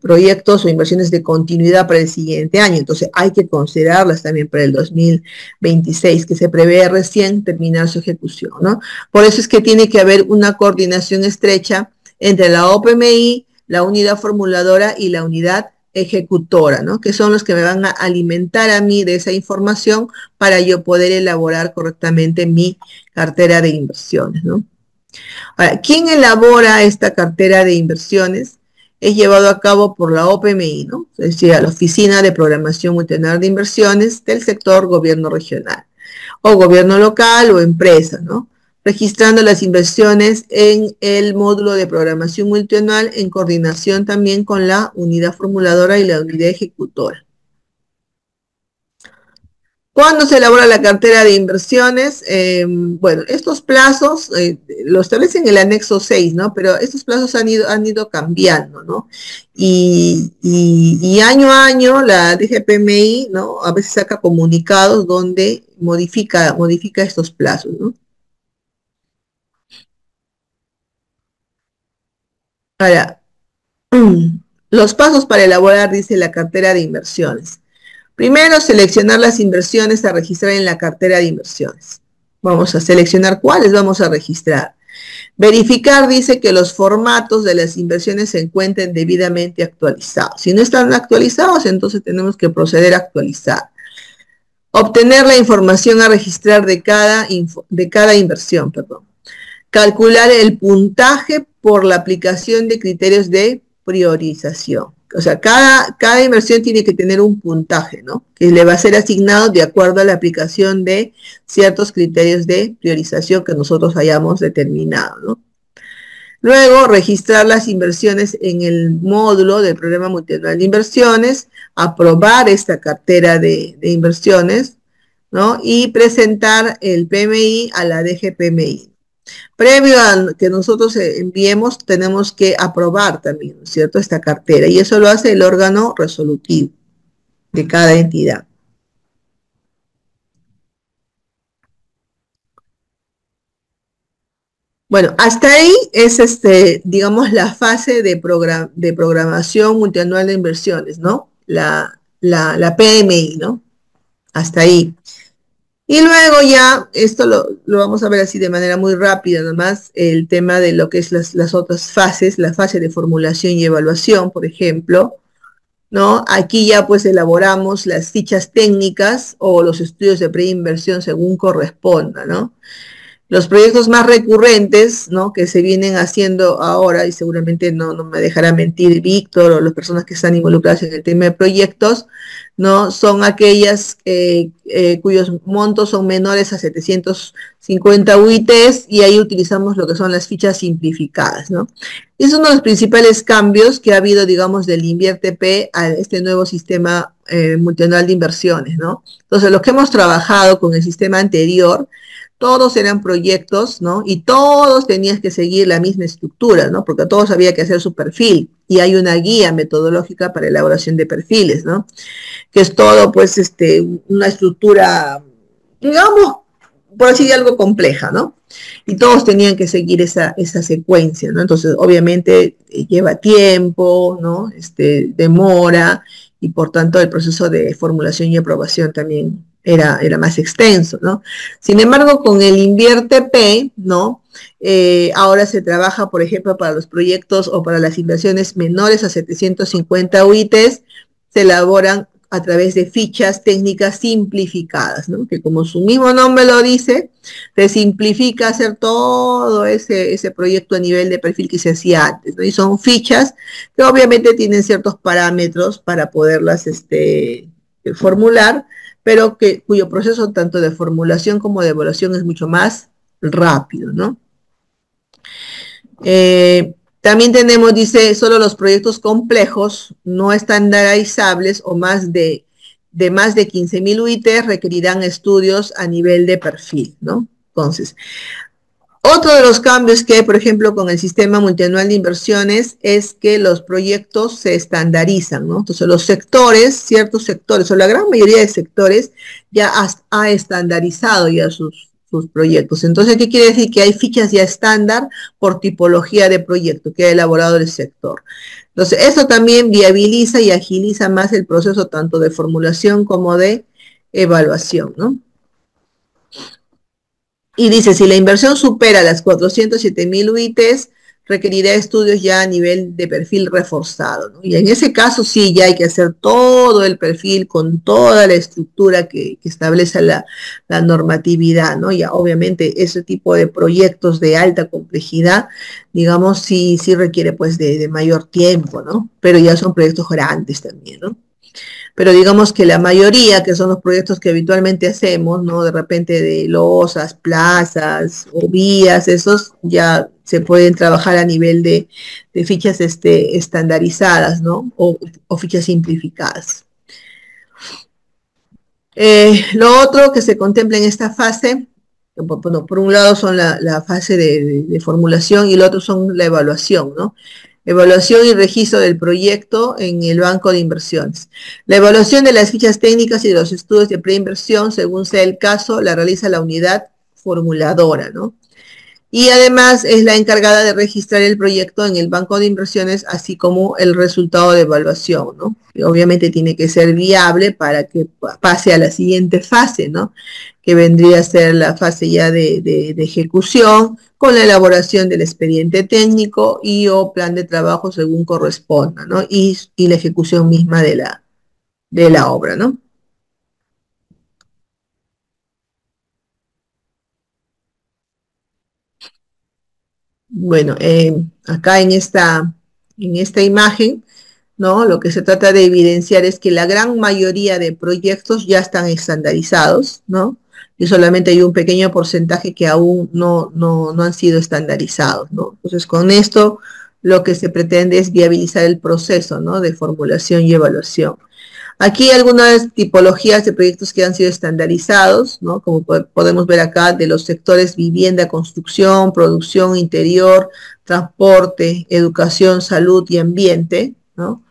proyectos o inversiones de continuidad para el siguiente año. Entonces hay que considerarlas también para el 2026, que se prevé recién terminar su ejecución, ¿no? Por eso es que tiene que haber una coordinación estrecha entre la OPMI, la unidad formuladora y la unidad ejecutora, ¿no? Que son los que me van a alimentar a mí de esa información para yo poder elaborar correctamente mi cartera de inversiones, ¿no? Ahora, ¿quién elabora esta cartera de inversiones? Es llevado a cabo por la OPMI, ¿no? Es decir, la Oficina de Programación Multianual de Inversiones del sector gobierno regional, o gobierno local o empresa, ¿no? Registrando las inversiones en el módulo de programación multianual en coordinación también con la unidad formuladora y la unidad ejecutora. ¿Cuándo se elabora la cartera de inversiones? Bueno, estos plazos lo establece en el anexo 6, ¿no? Pero estos plazos han ido cambiando, ¿no? Y año a año la DGPMI, ¿no? A veces saca comunicados donde modifica estos plazos, ¿no? Ahora, los pasos para elaborar, dice la cartera de inversiones. Primero, seleccionar las inversiones a registrar en la cartera de inversiones. Vamos a seleccionar cuáles vamos a registrar. Verificar, dice, que los formatos de las inversiones se encuentren debidamente actualizados. Si no están actualizados, entonces tenemos que proceder a actualizar. Obtener la información a registrar de cada inversión, perdón. Calcular el puntaje por la aplicación de criterios de priorización. O sea, cada inversión tiene que tener un puntaje, ¿no? Que le va a ser asignado de acuerdo a la aplicación de ciertos criterios de priorización que nosotros hayamos determinado, ¿no? Luego, registrar las inversiones en el módulo del programa multianual de inversiones, aprobar esta cartera de inversiones, ¿no? Y presentar el PMI a la DGPMI. Previo a que nosotros enviemos, tenemos que aprobar también, ¿no es cierto?, esta cartera, y eso lo hace el órgano resolutivo de cada entidad. Bueno, hasta ahí es, digamos, la fase de programación multianual de inversiones, ¿no? La PMI, ¿no? Hasta ahí. Y luego ya, esto lo vamos a ver así de manera muy rápida, nomás, el tema de lo que es las otras fases, la fase de formulación y evaluación, por ejemplo, ¿no? Aquí ya pues elaboramos las fichas técnicas o los estudios de preinversión según corresponda, ¿no? Los proyectos más recurrentes, ¿no?, que se vienen haciendo ahora, y seguramente no me dejará mentir Víctor o las personas que están involucradas en el tema de proyectos, ¿no?, son aquellas cuyos montos son menores a 750 UITs, y ahí utilizamos lo que son las fichas simplificadas, ¿no? Es uno de los principales cambios que ha habido, digamos, del InvierTP a este nuevo sistema multianual de inversiones, ¿no? Entonces, los que hemos trabajado con el sistema anterior, todos eran proyectos, ¿no? Y todos tenían que seguir la misma estructura, ¿no? Porque todos había que hacer su perfil, y hay una guía metodológica para elaboración de perfiles, ¿no? Que es todo, pues, una estructura, digamos, por así decirlo, algo compleja, ¿no? Y todos tenían que seguir esa secuencia, ¿no? Entonces, obviamente, lleva tiempo, ¿no? Demora, y por tanto el proceso de formulación y aprobación también era más extenso, ¿no? Sin embargo, con el InvierTP, ¿no? Ahora se trabaja, por ejemplo, para los proyectos o para las inversiones menores a 750 UITs, se elaboran a través de fichas técnicas simplificadas, ¿no? Que como su mismo nombre lo dice, te simplifica hacer todo ese proyecto a nivel de perfil que se hacía antes, ¿no? Y son fichas que obviamente tienen ciertos parámetros para poderlas formular, pero cuyo proceso tanto de formulación como de evaluación es mucho más rápido, ¿no? También tenemos, dice, solo los proyectos complejos, no estandarizables o más de 15.000 UITs requerirán estudios a nivel de perfil, ¿no? Entonces, otro de los cambios que hay, por ejemplo, con el sistema multianual de inversiones es que los proyectos se estandarizan, ¿no? Entonces, los sectores, ciertos sectores, o la gran mayoría de sectores, ya ha estandarizado ya sus proyectos. Entonces, ¿qué quiere decir? Que hay fichas ya estándar por tipología de proyecto que ha elaborado el sector. Entonces, eso también viabiliza y agiliza más el proceso tanto de formulación como de evaluación, ¿no? Y dice, si la inversión supera las 407.000 UITs, requerirá estudios ya a nivel de perfil reforzado, ¿no? Y en ese caso sí, ya hay que hacer todo el perfil con toda la estructura que establece la normatividad, ¿no? Ya obviamente ese tipo de proyectos de alta complejidad, digamos, sí requiere pues de mayor tiempo, ¿no? Pero ya son proyectos grandes también, ¿no? Pero digamos que la mayoría, que son los proyectos que habitualmente hacemos, ¿no? De repente de losas, plazas o vías, esos ya se pueden trabajar a nivel de fichas estandarizadas, ¿no? O fichas simplificadas. Lo otro que se contempla en esta fase, bueno, por un lado son la fase de formulación y el otro son la evaluación, ¿no? Evaluación y registro del proyecto en el banco de inversiones. La evaluación de las fichas técnicas y de los estudios de preinversión, según sea el caso, la realiza la unidad formuladora, ¿no? Y además es la encargada de registrar el proyecto en el banco de inversiones, así como el resultado de evaluación, ¿no? Y obviamente tiene que ser viable para que pase a la siguiente fase, ¿no? Que vendría a ser la fase ya de ejecución, con la elaboración del expediente técnico y o plan de trabajo según corresponda, ¿no? Y la ejecución misma de la obra, ¿no? Bueno, acá en esta imagen, ¿no? Lo que se trata de evidenciar es que la gran mayoría de proyectos ya están estandarizados, ¿no? Y solamente hay un pequeño porcentaje que aún no han sido estandarizados, ¿no? Entonces, con esto lo que se pretende es viabilizar el proceso, ¿no? De formulación y evaluación. Aquí algunas tipologías de proyectos que han sido estandarizados, ¿no? Como podemos ver acá, de los sectores vivienda, construcción, producción interior, transporte, educación, salud y ambiente, ¿no?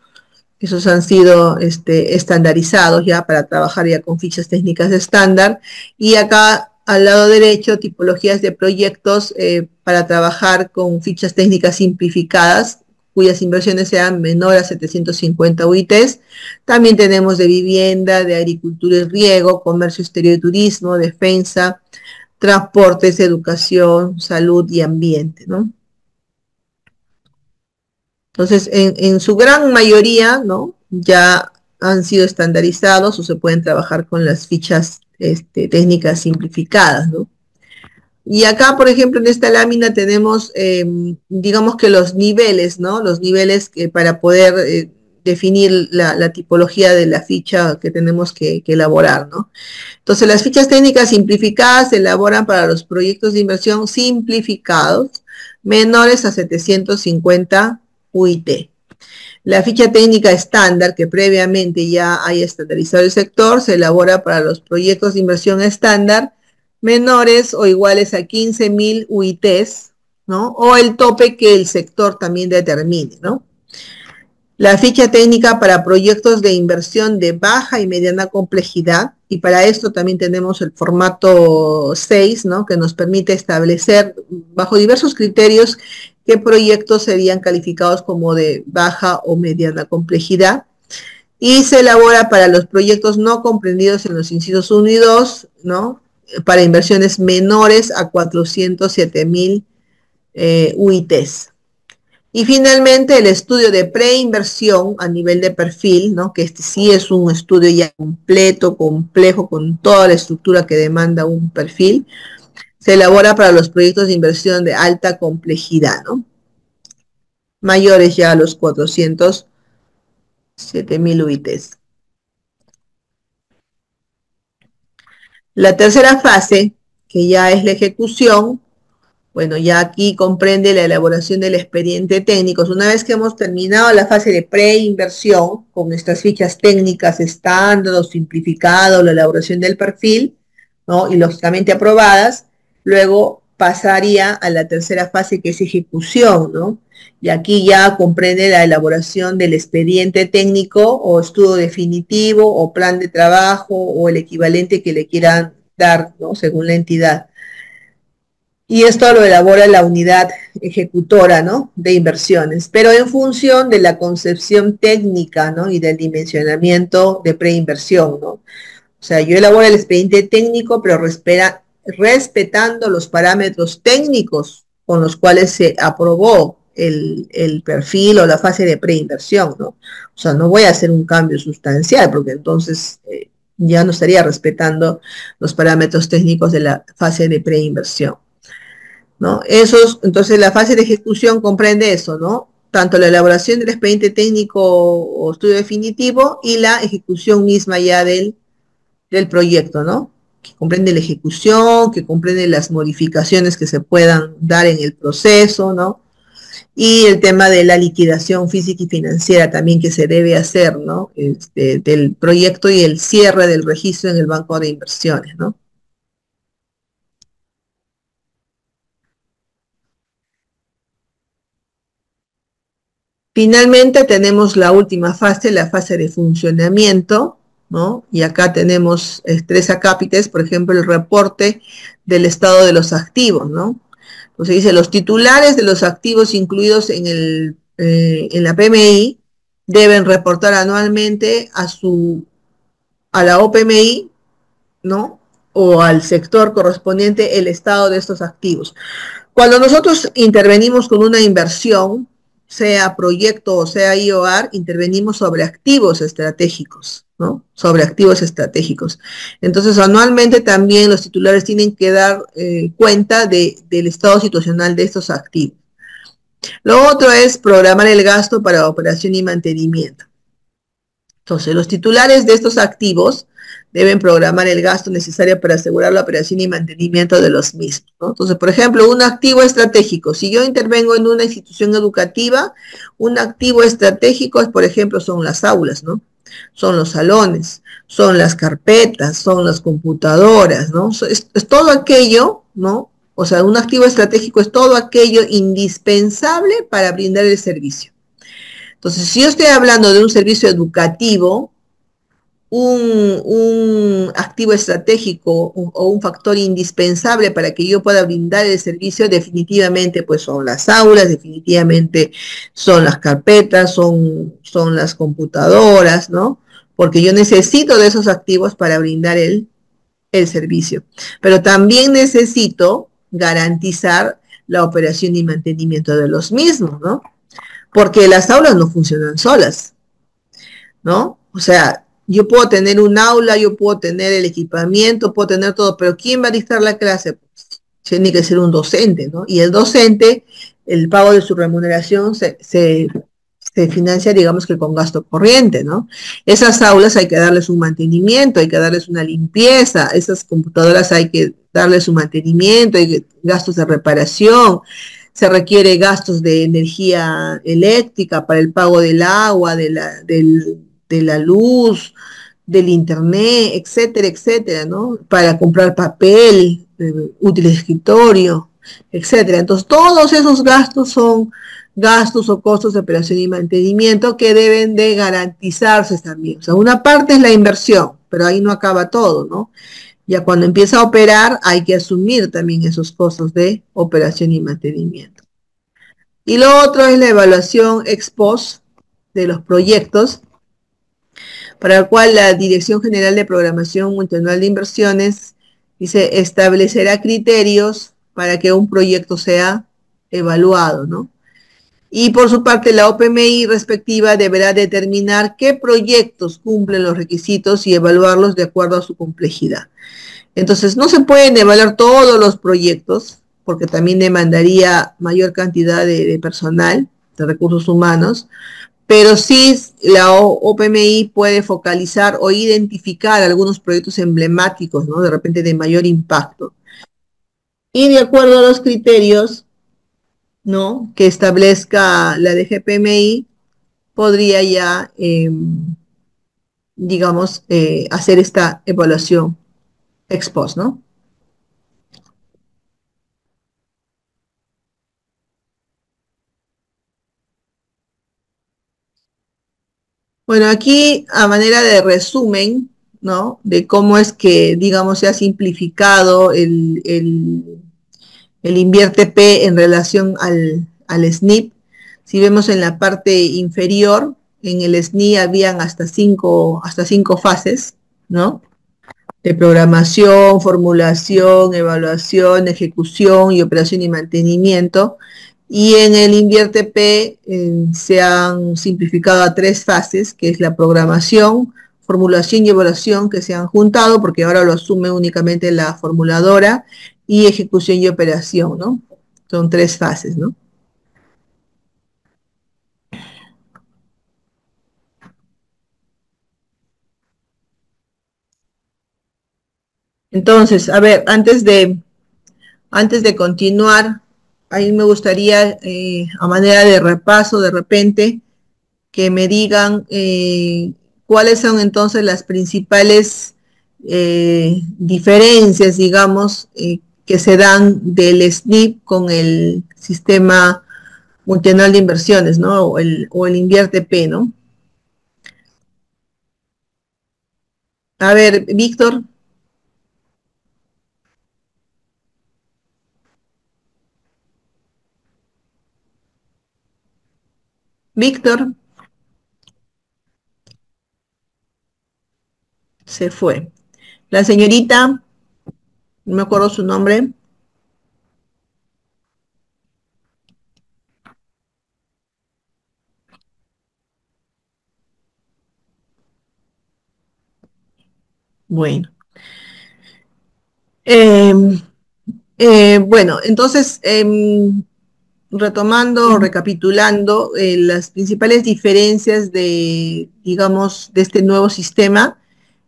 Esos han sido estandarizados ya para trabajar ya con fichas técnicas de estándar. Y acá al lado derecho, tipologías de proyectos para trabajar con fichas técnicas simplificadas, cuyas inversiones sean menor a 750 UITs. También tenemos de vivienda, de agricultura y riego, comercio exterior y turismo, defensa, transportes, educación, salud y ambiente, ¿no? Entonces, en su gran mayoría, ¿no? Ya han sido estandarizados o se pueden trabajar con las fichas técnicas simplificadas, ¿no? Y acá, por ejemplo, en esta lámina tenemos, digamos que los niveles, ¿no? Los niveles para poder definir la tipología de la ficha que tenemos que elaborar, ¿no? Entonces, las fichas técnicas simplificadas se elaboran para los proyectos de inversión simplificados menores a 750 UIT. La ficha técnica estándar, que previamente ya haya estandarizado el sector, se elabora para los proyectos de inversión estándar menores o iguales a 15.000 UITs, ¿no? O el tope que el sector también determine, ¿no? La ficha técnica para proyectos de inversión de baja y mediana complejidad, y para esto también tenemos el formato 6, ¿no? Que nos permite establecer bajo diversos criterios qué proyectos serían calificados como de baja o mediana complejidad. Y se elabora para los proyectos no comprendidos en los incisos 1 y 2, ¿no? Para inversiones menores a 407.000 UITs. Y finalmente el estudio de preinversión a nivel de perfil, ¿no? Que este sí es un estudio ya completo, complejo, con toda la estructura que demanda un perfil. Se elabora para los proyectos de inversión de alta complejidad, ¿no? Mayores ya a los 407.000 UITs. La tercera fase, que ya es la ejecución, bueno, ya aquí comprende la elaboración del expediente técnico. Una vez que hemos terminado la fase de preinversión, con nuestras fichas técnicas estándar, simplificado, la elaboración del perfil, ¿no? Y lógicamente aprobadas, luego pasaría a la tercera fase, que es ejecución, ¿no? Y aquí ya comprende la elaboración del expediente técnico o estudio definitivo o plan de trabajo o el equivalente que le quieran dar, ¿no? Según la entidad. Y esto lo elabora la unidad ejecutora, ¿no? De inversiones, pero en función de la concepción técnica, ¿no? Y del dimensionamiento de preinversión, ¿no? O sea, yo elaboro el expediente técnico, pero respetando los parámetros técnicos con los cuales se aprobó el perfil o la fase de preinversión, ¿no? O sea, no voy a hacer un cambio sustancial, porque entonces ya no estaría respetando los parámetros técnicos de la fase de preinversión, ¿no? Entonces la fase de ejecución comprende eso, ¿no? Tanto la elaboración del expediente técnico o estudio definitivo y la ejecución misma ya del proyecto, ¿no? Que comprende la ejecución, que comprende las modificaciones que se puedan dar en el proceso, ¿no? Y el tema de la liquidación física y financiera también que se debe hacer, ¿no? Del proyecto y el cierre del registro en el banco de inversiones, ¿no? Finalmente tenemos la última fase, la fase de funcionamiento, ¿no? Y acá tenemos tres acápites, por ejemplo, el reporte del estado de los activos, ¿no? Entonces dice, los titulares de los activos incluidos en la PMI deben reportar anualmente a la OPMI, ¿no? O al sector correspondiente el estado de estos activos. Cuando nosotros intervenimos con una inversión, sea proyecto o sea IOR, intervenimos sobre activos estratégicos, ¿no? Sobre activos estratégicos. Entonces, anualmente también los titulares tienen que dar cuenta del estado situacional de estos activos. Lo otro es programar el gasto para operación y mantenimiento. Entonces, los titulares de estos activos deben programar el gasto necesario para asegurar la operación y mantenimiento de los mismos, ¿no? Entonces, por ejemplo, un activo estratégico. Si yo intervengo en una institución educativa, un activo estratégico, por ejemplo, son las aulas, ¿no? Son los salones, son las carpetas, son las computadoras, ¿no? Es todo aquello, ¿no? O sea, un activo estratégico es todo aquello indispensable para brindar el servicio. Entonces, si yo estoy hablando de un servicio educativo, un activo estratégico o un factor indispensable para que yo pueda brindar el servicio, definitivamente pues son las aulas, definitivamente son las carpetas, son las computadoras, ¿no? Porque yo necesito de esos activos para brindar el servicio. Pero también necesito garantizar la operación y mantenimiento de los mismos, ¿no? Porque las aulas no funcionan solas, ¿no? O sea, yo puedo tener un aula, yo puedo tener el equipamiento, puedo tener todo, pero ¿quién va a dictar la clase? Pues tiene que ser un docente, ¿no? Y el docente, el pago de su remuneración se financia, digamos que con gasto corriente, ¿no? Esas aulas hay que darles un mantenimiento, hay que darles una limpieza, esas computadoras hay que darles un mantenimiento, hay gastos de reparación, se requiere gastos de energía eléctrica para el pago del agua, de la luz, del internet, etcétera, etcétera, ¿no? Para comprar papel, útiles de escritorio, etcétera. Entonces, todos esos gastos son gastos o costos de operación y mantenimiento que deben de garantizarse también. O sea, una parte es la inversión, pero ahí no acaba todo, ¿no? Ya cuando empieza a operar hay que asumir también esos costos de operación y mantenimiento. Y lo otro es la evaluación ex post de los proyectos, para el cual la Dirección General de Programación Multianual de Inversiones dice establecerá criterios para que un proyecto sea evaluado, ¿no? Y por su parte, la OPMI respectiva deberá determinar qué proyectos cumplen los requisitos y evaluarlos de acuerdo a su complejidad. Entonces, no se pueden evaluar todos los proyectos, porque también demandaría mayor cantidad de personal, de recursos humanos, pero sí la OPMI puede focalizar o identificar algunos proyectos emblemáticos, ¿no? De repente de mayor impacto. Y de acuerdo a los criterios, ¿no? Que establezca la DGPMI, podría ya, digamos, hacer esta evaluación ex post, ¿no? Bueno, aquí a manera de resumen, ¿no? De cómo es que, digamos, se ha simplificado el invierte P en relación al SNP. Si vemos en la parte inferior, en el SNI habían hasta cinco fases, ¿no? De programación, formulación, evaluación, ejecución y operación y mantenimiento. Y en el Invierte P se han simplificado a tres fases, que es la programación, formulación y evaluación, que se han juntado porque ahora lo asume únicamente la formuladora, y ejecución y operación, ¿no? Son tres fases, ¿no? Entonces, a ver, antes de continuar, ahí me gustaría, a manera de repaso, de repente, que me digan cuáles son entonces las principales diferencias, digamos, que se dan del SNIP con el sistema multianual de inversiones, ¿no? O el Invierte P, ¿no? A ver, Víctor, Víctor se fue. La señorita, no me acuerdo su nombre. Bueno. Eh, bueno, entonces, retomando, recapitulando, las principales diferencias de, digamos, de este nuevo sistema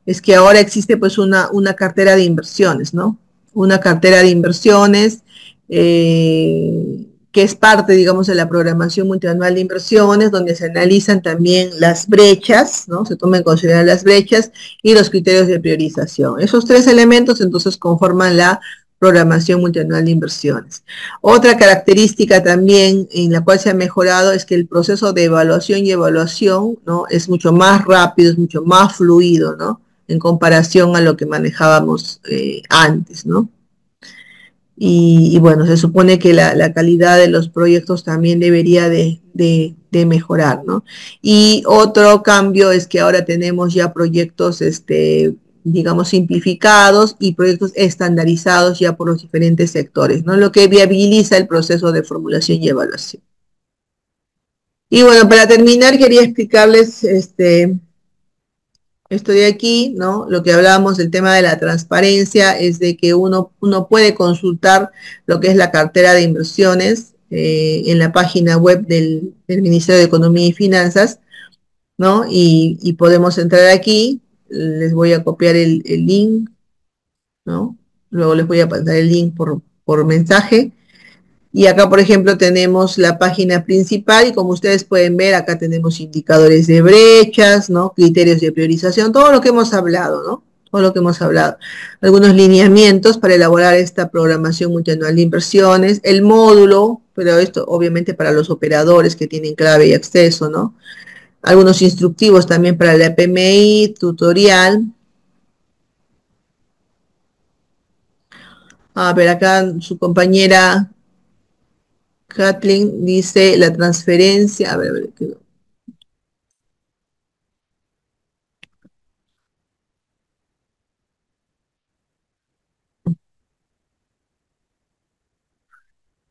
es que ahora existe pues una cartera de inversiones, ¿no? Una cartera de inversiones que es parte, digamos, de la programación multianual de inversiones, donde se analizan también las brechas, ¿no? Se toman en consideración las brechas y los criterios de priorización. Esos tres elementos entonces conforman la programación multianual de inversiones. Otra característica también en la cual se ha mejorado es que el proceso de evaluación y evaluación, ¿no? Es mucho más rápido, es mucho más fluido, ¿no? En comparación a lo que manejábamos antes, ¿no? Y bueno, se supone que la calidad de los proyectos también debería de mejorar, ¿no? Y otro cambio es que ahora tenemos ya proyectos, digamos, simplificados y proyectos estandarizados ya por los diferentes sectores, ¿no? Lo que viabiliza el proceso de formulación y evaluación. Y bueno, para terminar, quería explicarles esto de aquí, ¿no? Lo que hablábamos del tema de la transparencia es de que uno puede consultar lo que es la cartera de inversiones en la página web del Ministerio de Economía y Finanzas, ¿no? Y podemos entrar aquí, les voy a copiar el link, ¿no? Luego les voy a pasar el link por mensaje. Y acá, por ejemplo, tenemos la página principal y como ustedes pueden ver, acá tenemos indicadores de brechas, ¿no? Criterios de priorización, todo lo que hemos hablado, ¿no? Todo lo que hemos hablado. Algunos lineamientos para elaborar esta programación multianual de inversiones, el módulo, pero esto obviamente para los operadores que tienen clave y acceso, ¿no? Algunos instructivos también para la PMI, tutorial. A ver, acá su compañera Kathleen dice la transferencia, a ver,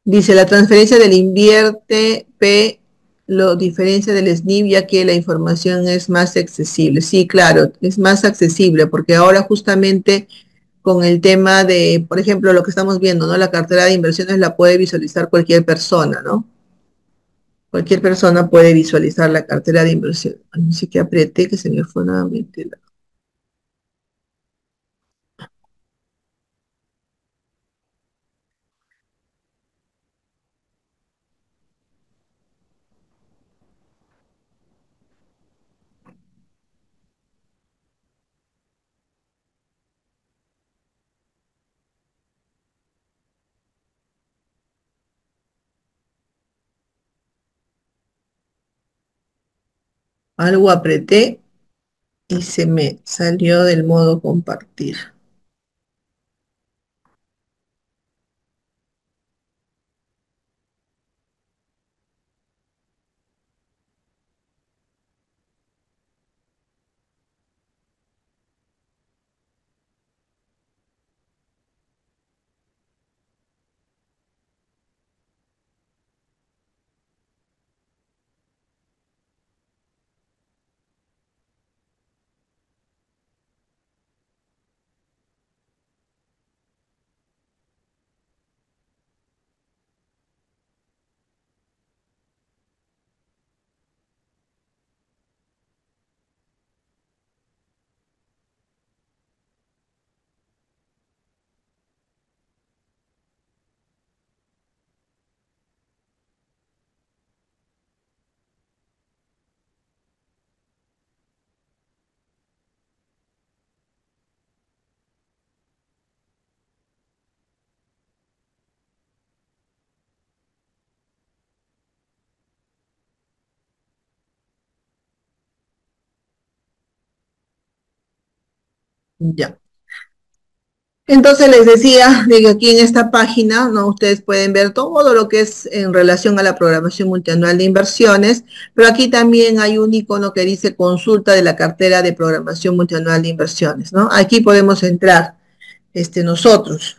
dice la transferencia del invierte P lo diferencia del SNP, ya que la información es más accesible. Sí, claro, es más accesible, porque ahora justamente con el tema de, por ejemplo, lo que estamos viendo, ¿no? La cartera de inversiones la puede visualizar cualquier persona, ¿no? Cualquier persona puede visualizar la cartera de inversión. Así que apreté que se me fue nuevamente algo apreté y se me salió del modo compartir. Ya. Entonces les decía de que aquí en esta página, ¿no? Ustedes pueden ver todo lo que es en relación a la programación multianual de inversiones, pero aquí también hay un icono que dice consulta de la cartera de programación multianual de inversiones, ¿no? Aquí podemos entrar nosotros.